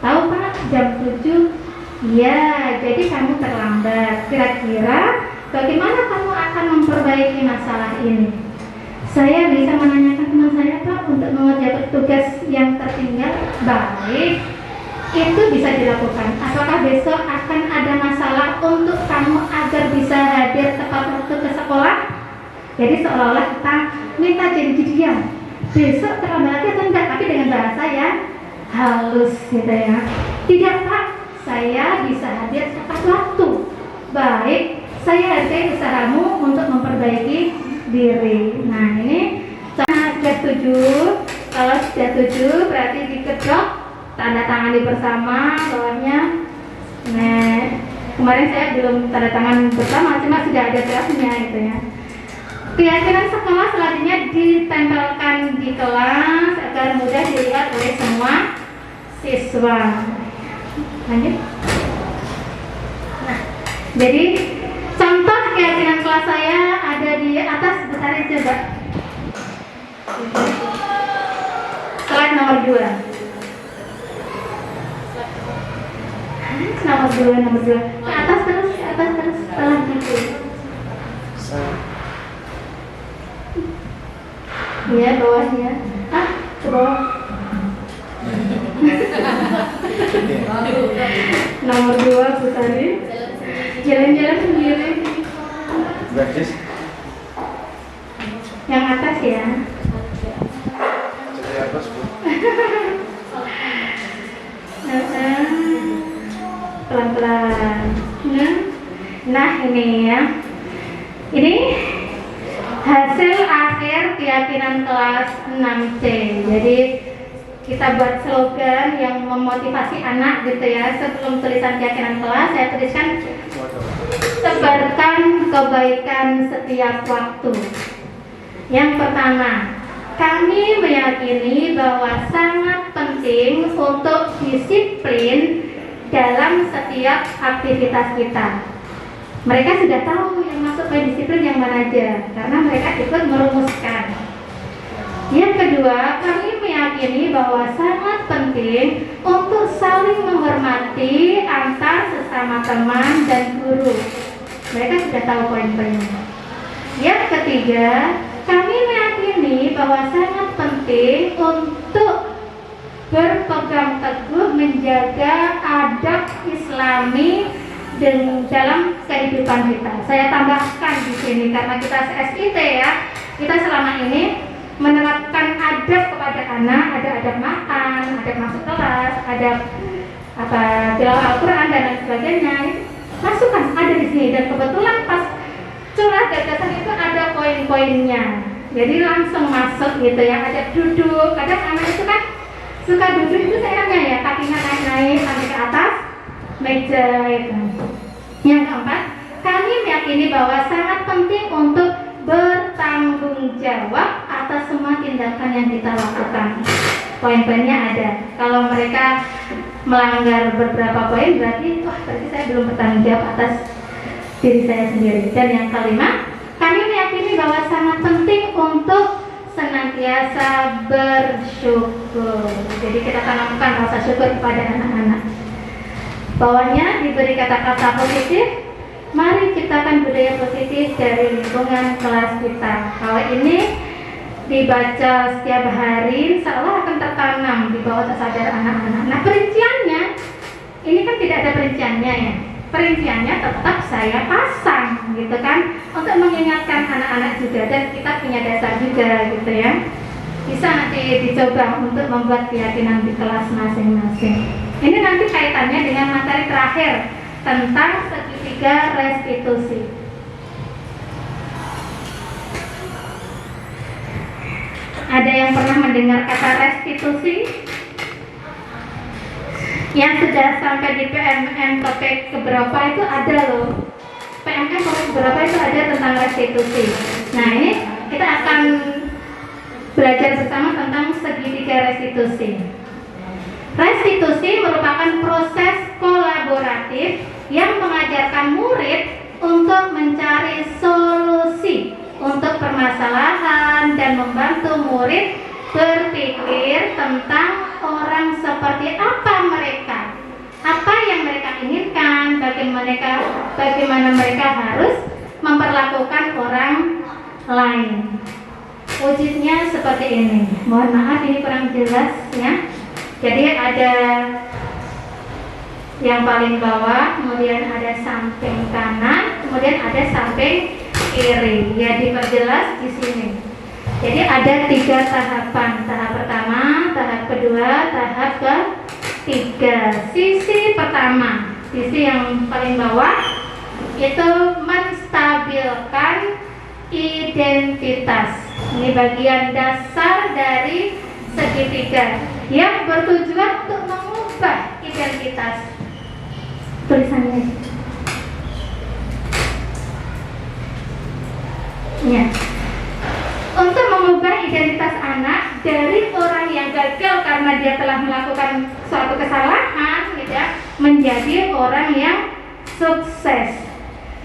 Tahu Pak, jam 7. Ya, jadi kamu terlambat. Kira-kira bagaimana kamu akan memperbaiki masalah ini? Saya bisa menanyakan teman saya Pak untuk mengerjakan tugas yang tertinggal. Baik, itu bisa dilakukan. Apakah besok akan ada masalah untuk kamu agar bisa hadir tepat waktu ke sekolah? Jadi seolah-olah kita minta janji-janjian. Besok terlambat lagi atau enggak, tapi dengan bahasa yang halus gitu ya. Tidak Pak, saya bisa hadir tepat waktu. Baik, saya hargai usahamu untuk memperbaiki diri. Nah ini sudah setuju. Kalau sudah setuju berarti dikedok, tanda tangani bersama bawahnya. Nah kemarin saya belum tanda tangan bersama, cuma sudah ada draftnya gitu ya. Keyakinan sekolah selanjutnya ditempelkan di kelas agar mudah dilihat oleh semua siswa. Lanjut. Nah, jadi contoh keyakinan kelas saya ada di atas, besarin coba. Slide nomor 2. Nomor 2. Ke atas terus, pelan gitu. Ya, bawahnya. Ke bawah. Nomor 2 pusarin. Jalan-jalan sendiri. Yang atas ya. Pelan-pelan. Nah ini ya. Ini hasil akhir keyakinan kelas 6C. Jadi kita buat slogan yang memotivasi anak gitu ya. Sebelum tulisan keyakinan kelas saya tuliskan sebarkan kebaikan setiap waktu. Yang pertama, kami meyakini bahwa sangat penting untuk disiplin dalam setiap aktivitas kita. Mereka sudah tahu yang masuk ke disiplin yang mana aja, karena mereka ikut merumuskan. Yang kedua, kami meyakini bahwa sangat penting untuk saling menghormati antar sesama teman dan guru. Mereka sudah tahu poin-poinnya. Yang ketiga, kami meyakini bahwa sangat penting untuk berpegang teguh menjaga adab Islami dalam kehidupan kita. Saya tambahkan di sini karena kita SIT ya, kita selama ini menerapkan adab kepada anak, ada adab makan, adab masuk kelas, adab tilawah Al-Quran dan lain sebagainya. Masukkan ada di sini dan kebetulan pas curah gagasan itu ada poin-poinnya. Jadi langsung masuk gitu ya, ada duduk. Kadang anak itu kan suka duduk itu seenaknya ya, kakinya naik-naik sampai ke atas meja itu. Yang keempat, kami meyakini bahwa sangat penting untuk bertanggung jawab atas semua tindakan yang kita lakukan. Poin-poinnya ada. Kalau mereka melanggar beberapa poin berarti saya belum bertanggung jawab atas diri saya sendiri. Dan yang kelima, kami meyakini bahwa sangat penting untuk senantiasa bersyukur. Jadi kita tanamkan rasa syukur kepada anak-anak. Bawahnya diberi kata-kata positif. Mari ciptakan budaya positif dari lingkungan kelas kita. Kalau ini dibaca setiap hari, seolah akan tertanam di bawah sadar anak-anak. Nah, perinciannya, ini kan tidak ada perinciannya ya. Perinciannya tetap saya pasang gitu kan, untuk mengingatkan anak-anak juga, dan kita punya dasar juga gitu ya. Bisa nanti dicoba untuk membuat keyakinan di kelas masing-masing. Ini nanti kaitannya dengan materi terakhir tentang segitiga restitusi. Ada yang pernah mendengar kata restitusi? Yang sudah sampai di PMN topik keberapa itu ada loh. PMN topik keberapa itu ada tentang restitusi. Nah, ini kita akan belajar bersama tentang segitiga restitusi. Restitusi merupakan proses kolaboratif yang mengajarkan murid untuk mencari solusi untuk permasalahan dan membantu murid berpikir tentang orang seperti apa mereka, apa yang mereka inginkan, bagaimana mereka harus memperlakukan orang lain. Wujudnya seperti ini. Mohon maaf ini kurang jelas ya. Jadi ada yang paling bawah, kemudian ada samping kanan, kemudian ada samping kiri. Ya, diperjelas di sini. Jadi ada 3 tahapan. Tahap pertama, tahap kedua, tahap ketiga. Sisi pertama, sisi yang paling bawah itu menstabilkan identitas. Ini bagian dasar dari segitiga yang bertujuan untuk mengubah identitas. Tulisannya ya, untuk mengubah identitas anak dari orang yang gagal karena dia telah melakukan suatu kesalahan gitu ya, menjadi orang yang sukses.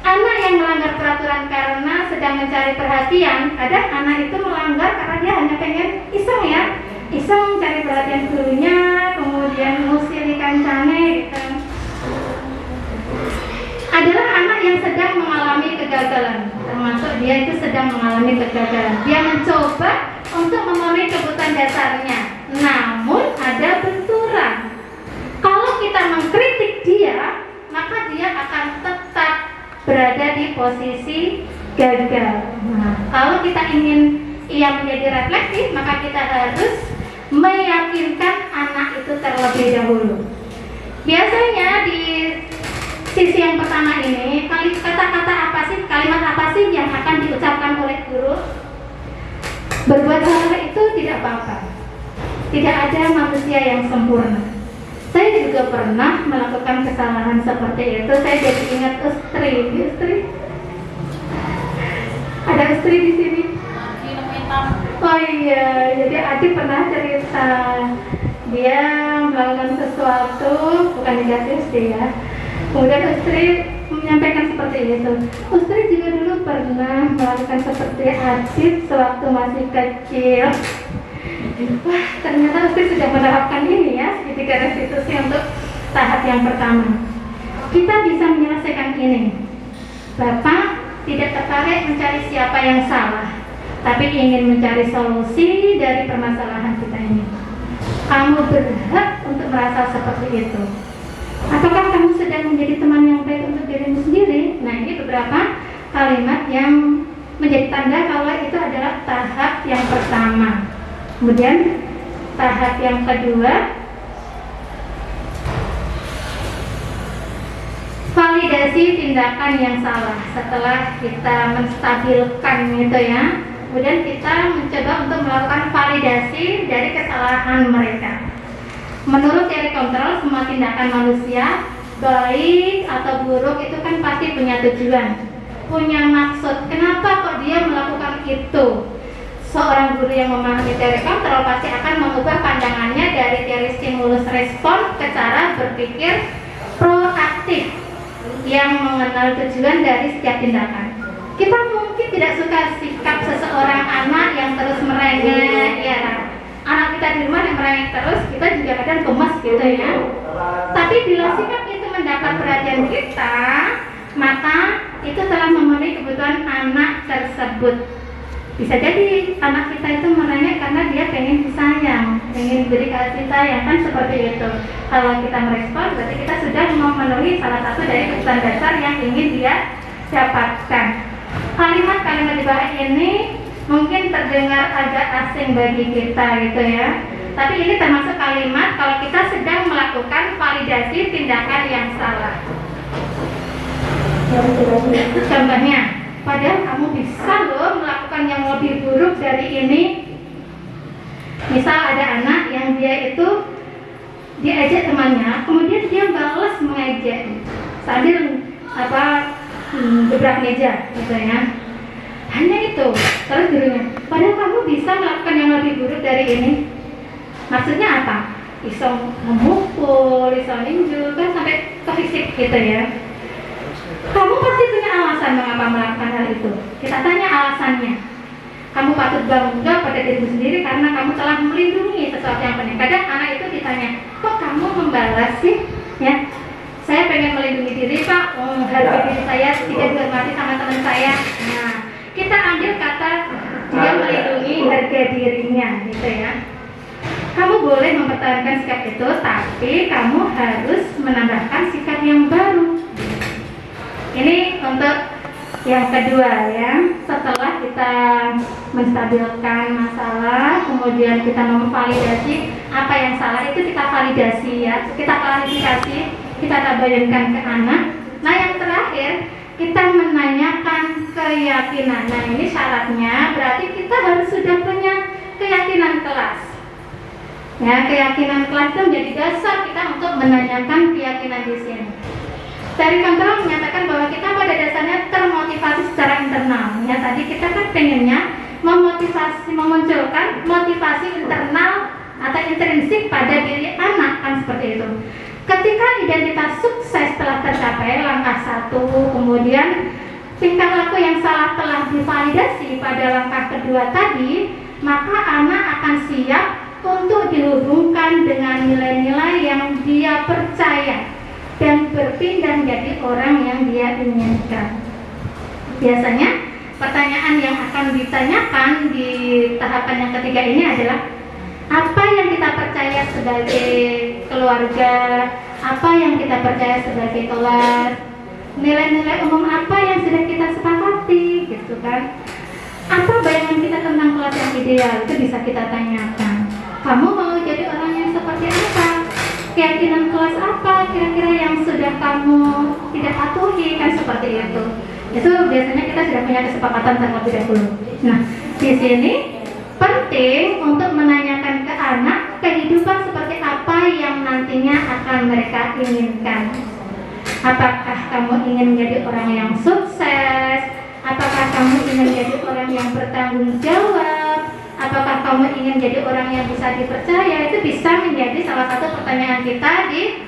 Anak yang melanggar peraturan karena sedang mencari perhatian, kadang anak itu melanggar karena dia hanya pengen iseng ya, iseng cari perhatian gurunya, kemudian ngusir ikan cane gitu. Adalah anak yang sedang mengalami kegagalan, termasuk dia itu sedang mengalami kegagalan. Dia mencoba untuk memenuhi kebutuhan dasarnya, namun ada benturan. Kalau kita mengkritik dia, maka dia akan tetap berada di posisi gagal. Nah, kalau kita ingin ia menjadi refleksif, maka kita harus meyakinkan anak itu terlebih dahulu. Biasanya di sisi yang pertama ini, kata-kata apa sih, kalimat apa sih yang akan diucapkan oleh guru? Berbuat salah itu tidak apa-apa. Tidak ada manusia yang sempurna. Saya juga pernah melakukan kesalahan seperti itu. Saya jadi ingat Ustri. Ada Ustri di sini. Oh iya, jadi Adi pernah cerita dia melakukan sesuatu bukan negatif sih ya. Kemudian Ustri menyampaikan seperti itu. Ustri juga dulu pernah melakukan seperti Adit sewaktu masih kecil. Wah, ternyata Ustri sudah menerapkan ini ya, segitiga restitusi untuk tahap yang pertama. Kita bisa menyelesaikan ini. Bapak tidak tertarik mencari siapa yang salah, tapi ingin mencari solusi dari permasalahan kita ini. Kamu berhak untuk merasa seperti itu. Apakah kamu sedang menjadi teman yang baik untuk dirimu sendiri? Nah, ini beberapa kalimat yang menjadi tanda kalau itu adalah tahap yang pertama. Kemudian tahap yang kedua, validasi tindakan yang salah. Setelah kita menstabilkan itu ya, kemudian kita mencoba untuk melakukan validasi dari kesalahan mereka. Menurut teori kontrol, semua tindakan manusia, baik atau buruk, itu kan pasti punya tujuan, punya maksud. Kenapa kok dia melakukan itu? Seorang guru yang memahami teori kontrol pasti akan mengubah pandangannya dari teori stimulus respon ke cara berpikir proaktif yang mengenal tujuan dari setiap tindakan. Kita mungkin tidak suka sikap seseorang anak yang terus merengek, ya. Anak kita di rumah yang merengek terus, kita juga kadang gemes gitu ya. Tapi bila sikap itu mendapat perhatian kita, maka itu telah memenuhi kebutuhan anak tersebut. Bisa jadi anak kita itu merengek karena dia pengen disayang, pengen diberi kasih sayang, kan seperti itu. Kalau kita merespon, berarti kita sudah memenuhi salah satu dari kebutuhan dasar yang ingin dia dapatkan. Kalimat-kalimat di bawah ini mungkin terdengar agak asing bagi kita gitu ya. Tapi ini termasuk kalimat kalau kita sedang melakukan validasi tindakan yang salah. Contohnya, padahal kamu bisa loh melakukan yang lebih buruk dari ini. Misal ada anak yang dia itu diajak temannya, kemudian dia balas mengejek sambil gebrak meja gitu ya. Hanya itu. Terus gurunya, padahal kamu bisa melakukan yang lebih buruk dari ini. Maksudnya apa? Iso memukul, iso ninju, kan sampai ke fisik gitu ya. Kamu pasti punya alasan mengapa melakukan hal itu. Kita tanya alasannya. Kamu patut bangga pada dirimu sendiri karena kamu telah melindungi sesuatu yang penting. Kadang anak itu ditanya, kok kamu membalas sih? Ya, saya pengen melindungi diri Pak. Harga diri saya tidak dihormati sama teman saya. Nah, kita ambil kata dia melindungi harga dirinya, gitu ya. Kamu boleh mempertahankan sikap itu, tapi kamu harus menambahkan sikap yang baru. Ini untuk yang kedua ya. Setelah kita menstabilkan masalah, kemudian kita memvalidasi apa yang salah, itu kita validasi ya, kita klarifikasi, kita tabayunkan ke anak. Nah yang terakhir, kita menanyakan keyakinan. Nah ini syaratnya berarti kita harus sudah punya keyakinan kelas. Ya, keyakinan kelas itu menjadi dasar kita untuk menanyakan keyakinan di sini. Dari kontrol menyatakan bahwa kita pada dasarnya termotivasi secara internal. Ya, tadi kita kan pengennya memunculkan motivasi internal atau intrinsik pada diri anak, kan seperti itu. Ketika identitas sukses telah tercapai, langkah 1, kemudian tingkah laku yang salah telah divalidasi pada langkah kedua tadi, maka anak akan siap untuk dihubungkan dengan nilai-nilai yang dia percaya dan berpindah menjadi orang yang dia inginkan. Biasanya pertanyaan yang akan ditanyakan di tahapan yang ketiga ini adalah apa yang kita percaya sebagai keluarga, apa yang kita percaya sebagai kelas, nilai-nilai umum apa yang sudah kita sepakati, gitu kan? Apa bayangan kita tentang kelas yang ideal, itu bisa kita tanyakan. Kamu mau jadi orang yang seperti apa? Keyakinan kelas apa kira-kira yang sudah kamu tidak patuhi, kan seperti itu. Itu biasanya kita sudah punya kesepakatan terlebih dahulu. Nah, di sini penting untuk menanyakan ke anak kehidupan seperti apa yang nantinya akan mereka inginkan. Apakah kamu ingin menjadi orang yang sukses? Apakah kamu ingin menjadi orang yang bertanggung jawab? Apakah kamu ingin jadi orang yang bisa dipercaya? Itu bisa menjadi salah satu pertanyaan kita di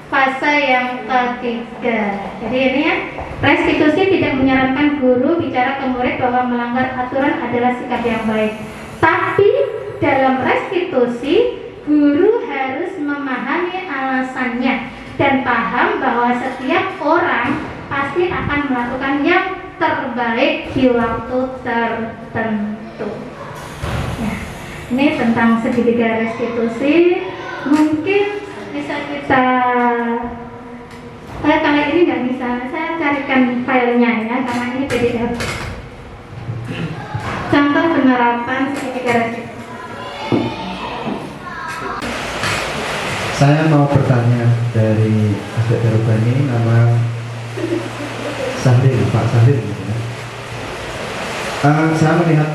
fase yang ketiga. Jadi ini ya, restitusi tidak menyarankan guru bicara ke murid bahwa melanggar aturan adalah sikap yang baik. Tapi dalam restitusi, guru harus memahami alasannya dan paham bahwa setiap orang pasti akan melakukan yang terbaik di waktu tertentu. Ini tentang segitiga restitusi. Mungkin bisa kita kalau ini nggak bisa, saya carikan filenya ya, karena ini PDF. Contoh penerapan segitiga restitusi. Saya mau bertanya dari Asyik Darubani, nama Sahril, Pak Sahril. Saya melihat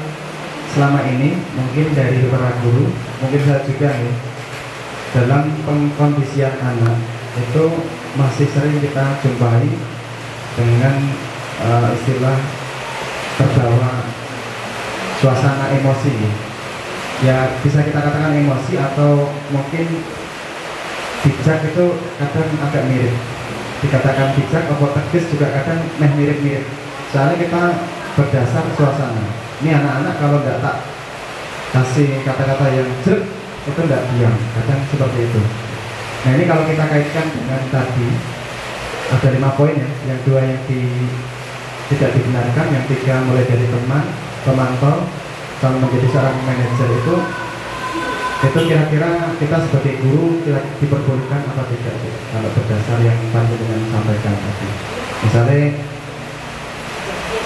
selama ini mungkin dari para guru, mungkin saya juga nih, dalam pengkondisian anak itu masih sering kita jumpai dengan istilah terbawa suasana emosi. Ya bisa kita katakan emosi atau mungkin bijak itu kadang agak mirip. Dikatakan bijak atau tegas juga kadang mirip-mirip. Soalnya kita berdasar suasana. Ini anak-anak kalau nggak tak kasih kata-kata yang jerk itu nggak diam, kadang seperti itu. Nah ini kalau kita kaitkan dengan tadi ada 5 poin ya, yang 2 yang tidak dibenarkan, yang 3 mulai dari teman, pemantau, sampai menjadi seorang manajer itu kira-kira kita sebagai guru diperbolehkan apa tidak kalau berdasar yang panjenengan sampaikan tadi. Misalnya,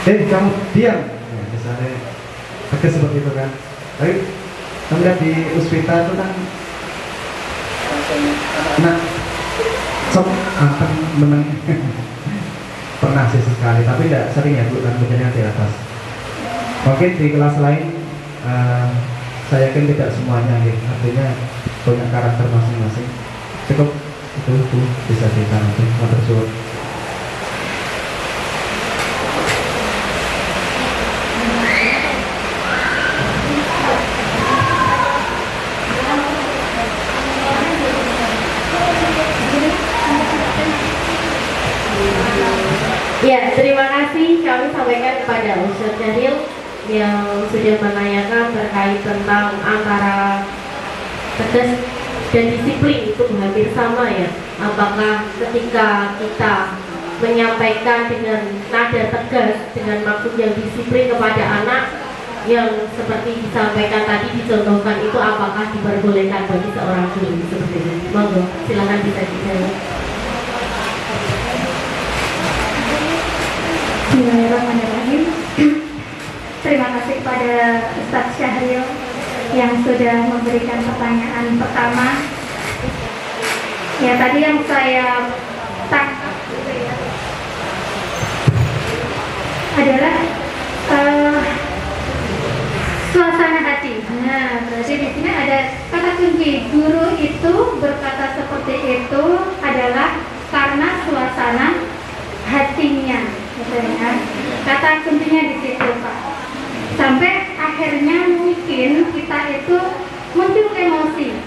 kamu diam, ya, misalnya tegas seperti itu kan. Tapi kamu lihat di Uspita itu kan nah sok akan menang pernah sih sekali, tapi tidak sering ya Bu, kan bekerja di atas. Mungkin di kelas lain saya yakin tidak semuanya ya, artinya punya karakter masing-masing. Cukup itu bisa ditangani matur. Ya, terima kasih kami sampaikan kepada Ustaz Syahril yang sudah menanyakan terkait tentang antara tegas dan disiplin itu hampir sama ya. Apakah ketika kita menyampaikan dengan nada tegas dengan maksud yang disiplin kepada anak yang seperti disampaikan tadi dicontohkan itu apakah diperbolehkan bagi seorang guru seperti itu? Monggo, silakan bisa dijawab. Bismillahirrahmanirrahim. Terima kasih kepada Ustaz Syahril yang sudah memberikan pertanyaan pertama. Ya, tadi yang saya tangkap adalah suasana hati. Nah, berarti di sini ada kata kunci. Guru itu berkata seperti itu adalah karena suasana hatinya. Ya. Kata kuncinya di situ, Pak. Sampai akhirnya mungkin kita itu muncul emosi,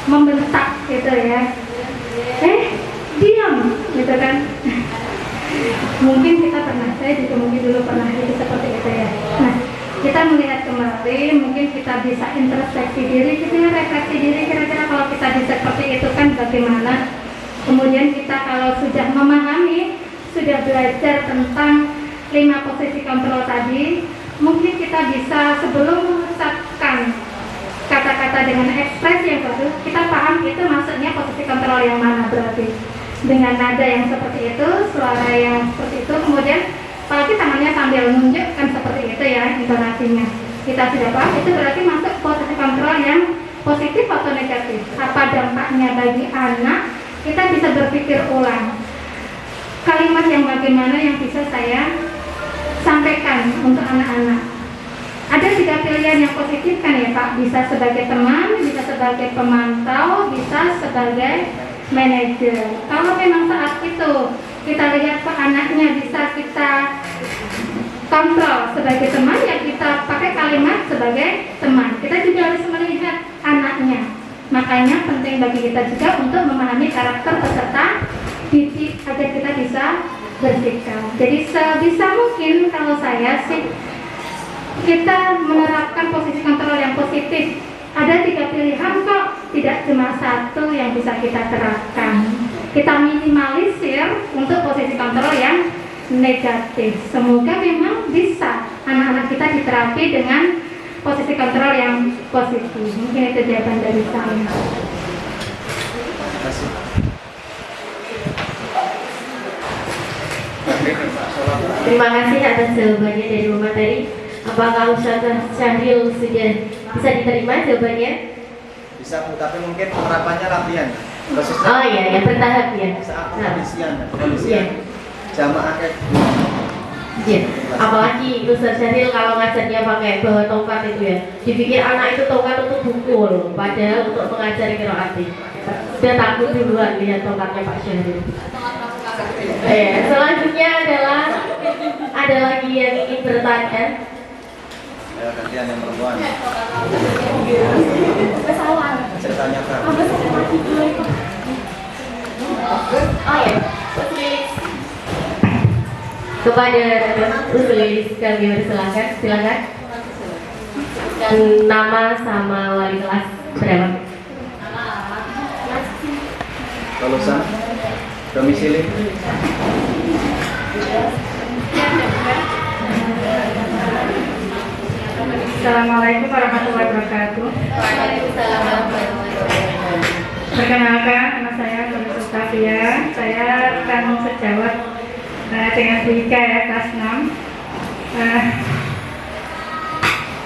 membentak gitu ya. Diam, gitu kan? Mungkin kita pernah, saya juga mungkin dulu pernah itu seperti itu ya. Nah, kita melihat kembali, mungkin kita bisa introspeksi diri, kita refleksi diri, kira-kira kalau kita seperti itu kan bagaimana? Kemudian kita kalau sudah memahami, sudah belajar tentang 5 posisi kontrol tadi, mungkin kita bisa sebelum mengucapkan kata-kata dengan ekspresi yang bagus, kita paham itu maksudnya posisi kontrol yang mana berarti. Dengan nada yang seperti itu, suara yang seperti itu, kemudian apalagi tangannya sambil menunjukkan seperti itu ya, intonasinya. Kita sudah paham, itu berarti masuk posisi kontrol yang positif atau negatif. Apa dampaknya bagi anak, kita bisa berpikir ulang. Kalimat yang bagaimana yang bisa saya sampaikan untuk anak-anak. Ada 3 pilihan yang positif kan ya Pak, bisa sebagai teman, bisa sebagai pemantau, bisa sebagai manajer. Kalau memang saat itu kita lihat Pak anaknya bisa kita kontrol sebagai teman, ya kita pakai kalimat sebagai teman. Kita juga harus melihat anaknya. Makanya penting bagi kita juga untuk memahami karakter peserta didik agar kita bisa bersikap. Jadi sebisa mungkin kalau saya sih kita menerapkan posisi kontrol yang positif. Ada 3 pilihan kok, tidak cuma 1 yang bisa kita terapkan. Kita minimalisir untuk posisi kontrol yang negatif. Semoga memang bisa anak-anak kita diterapi dengan posisi kontrol yang positif. Mungkin itu jawaban dari saya. Terima kasih atas jawabannya dari Mama tadi. Apakah Ustaz Syahril sudah bisa diterima jawabannya? Bisa Bu, tapi mungkin penerapannya latihan. Khususnya Oh iya, ya bertahap ya. saat kondisian jamaah kayak Iya. Apalagi Ustaz Syahril kalau ngajarnya pakai bawa tongkat itu ya, dipikir anak itu tongkat untuk pukul, padahal untuk mengajari qiraat. Sudah takut duluan lihat tongkatnya Pak Syahril. Selanjutnya adalah ada lagi yang ingin bertanya. ya, gantian yang perempuan. Pesawat. Ceritanya kan. Oh ya, Kepada Usulis kami silakan. Dan nama sama wali kelas berapa? Lulusan, domisili. Assalamualaikum warahmatullahi wabarakatuh. Perkenalkan, nama saya Nurul Sofia. Saya akan sejawat dengan Dika ya, kelas 6.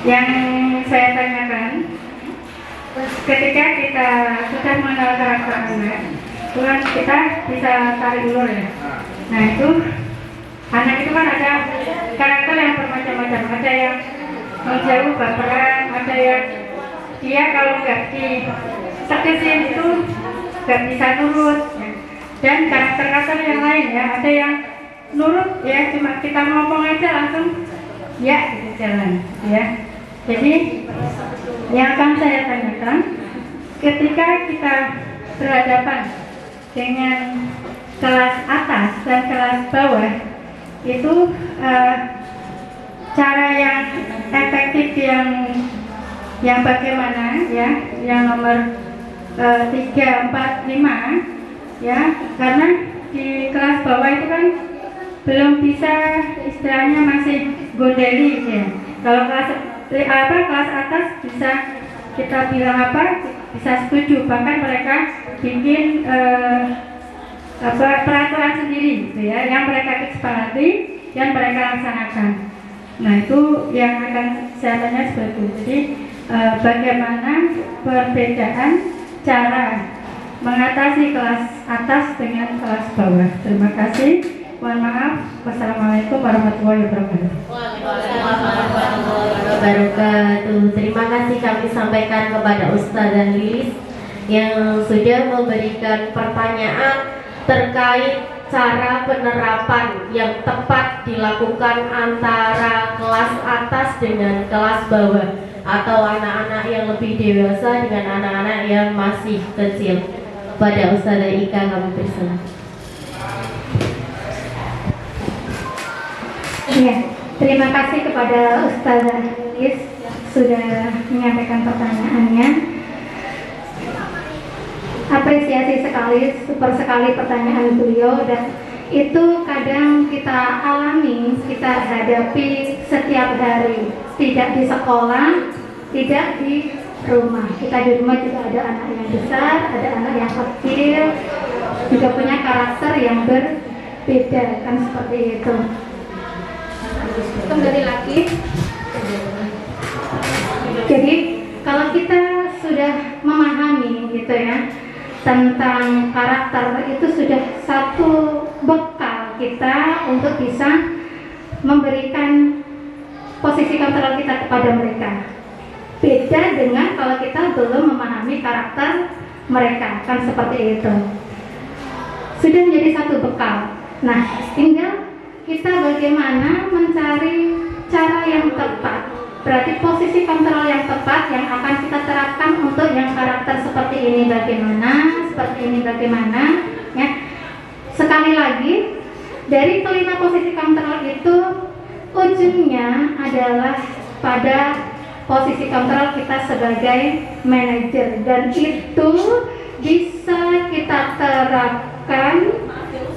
Yang saya tanyakan, ketika kita sudah mengenal karakter anak, itu kan kita bisa tarik ulur ya. Nah itu, anak itu kan ada karakter yang bermacam-macam. Ada yang menjauh baperan, ada yang dia kalau nggak ditekesin itu nggak bisa nurut ya. Dan karakter-karakter yang lain ya, ada yang nurut ya, cuma kita ngomong aja langsung ya gitu jalan ya. Jadi yang akan saya tanyakan, ketika kita berhadapan dengan kelas atas dan kelas bawah, itu cara yang efektif yang bagaimana ya, yang nomor 3, 4, 5 ya, karena di kelas bawah itu kan belum bisa, istilahnya masih gondeli ya. Kalau kelas atas bisa kita bilang bisa setuju, bahkan mereka bikin peraturan sendiri gitu ya, yang mereka sepakati dan mereka laksanakan. Nah itu yang akan saya tanya seperti itu. Jadi bagaimana perbedaan cara mengatasi kelas atas dengan kelas bawah. Terima kasih. Mohon maaf. Wassalamualaikum warahmatullahi wabarakatuh. Wabarakatuh. Terima kasih kami sampaikan kepada Ustazah Lilis yang sudah memberikan pertanyaan terkait cara penerapan yang tepat dilakukan antara kelas atas dengan kelas bawah, atau anak-anak yang lebih dewasa dengan anak-anak yang masih kecil. Pada Ustazah Ika kami persilakan. Ya, terima kasih kepada Ustazah Lilis sudah menyampaikan pertanyaannya. Apresiasi sekali, super sekali pertanyaan beliau, dan itu kadang kita alami, kita hadapi setiap hari, tidak di sekolah, tidak di rumah. Kita di rumah juga ada anak yang besar, ada anak yang kecil, juga punya karakter yang berbeda, kan seperti itu. Kembali lagi, jadi kalau kita sudah memahami gitu ya tentang karakter, itu sudah satu bekal kita untuk bisa memberikan posisi kontrol kita kepada mereka. Beda dengan kalau kita belum memahami karakter mereka, kan seperti itu. Sudah menjadi satu bekal. Nah, tinggal kita bagaimana mencari cara yang tepat. Berarti posisi kontrol yang tepat yang akan kita terapkan untuk yang karakter seperti ini bagaimana, seperti ini bagaimana ya. Sekali lagi, dari kelima posisi kontrol itu ujungnya adalah pada posisi kontrol kita sebagai manajer, dan itu bisa kita terapkan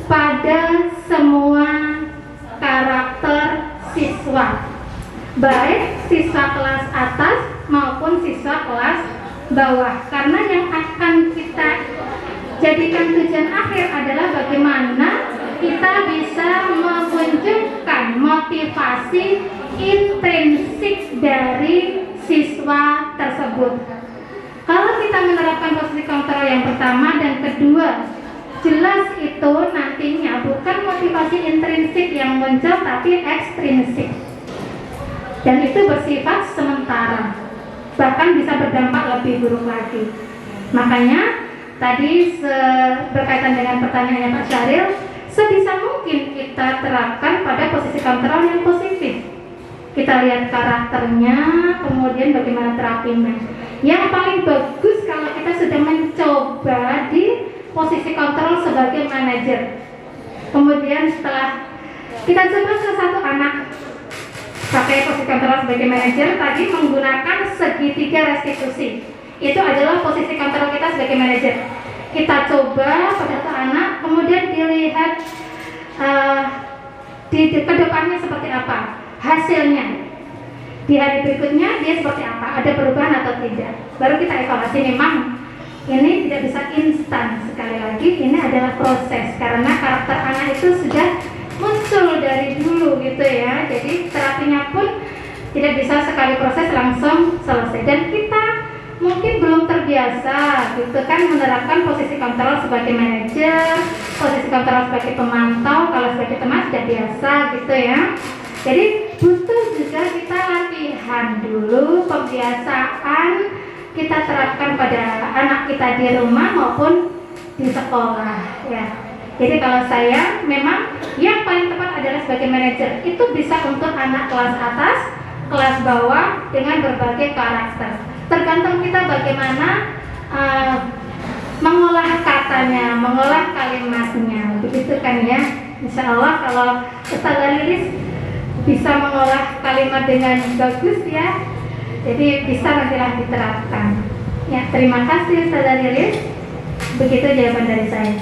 pada semua karakter siswa, baik siswa kelas atas maupun siswa kelas bawah, karena yang akan kita jadikan tujuan akhir adalah bagaimana kita bisa memunculkan motivasi intrinsik dari siswa tersebut. Kalau kita menerapkan posisi kontrol yang pertama dan kedua, jelas itu nantinya bukan motivasi intrinsik yang muncul, tapi ekstrinsik. Dan itu bersifat sementara, bahkan bisa berdampak lebih buruk lagi. Makanya tadi berkaitan dengan pertanyaannya Pak Syahril, sebisa mungkin kita terapkan pada posisi kontrol yang positif. Kita lihat karakternya, kemudian bagaimana terapinya. Yang paling bagus kalau kita sudah mencoba di posisi kontrol sebagai manajer. Kemudian setelah Kita coba salah satu anak pakai posisi kontrol sebagai manajer tadi menggunakan segitiga restitusi. Itu adalah posisi kontrol kita sebagai manajer. Kita coba pada satu anak, kemudian dilihat di kedepannya seperti apa hasilnya. Di hari berikutnya dia seperti apa, ada perubahan atau tidak. Baru kita evaluasi. Memang ini tidak bisa instan. Sekali lagi ini adalah proses karena karakter anak itu sudah muncul dari dulu gitu ya. Jadi terapinya pun tidak bisa sekali proses langsung selesai. Dan kita mungkin belum terbiasa gitu kan menerapkan posisi kontrol sebagai manajer, posisi kontrol sebagai pemantau. Kalau sebagai teman sudah biasa gitu ya. Jadi butuh juga kita latihan dulu, pembiasaan kita terapkan pada anak kita di rumah maupun di sekolah ya. Jadi kalau saya memang yang paling tepat adalah sebagai manajer. Itu bisa untuk anak kelas atas, kelas bawah dengan berbagai karakter. Tergantung kita bagaimana mengolah katanya, mengolah kalimatnya, begitu kan ya. Insya Allah kalau Ustazah Lilis bisa mengolah kalimat dengan bagus ya, jadi bisa nantilah diterapkan. Ya, terima kasih Ustazah Lilis. Begitu jawaban dari saya.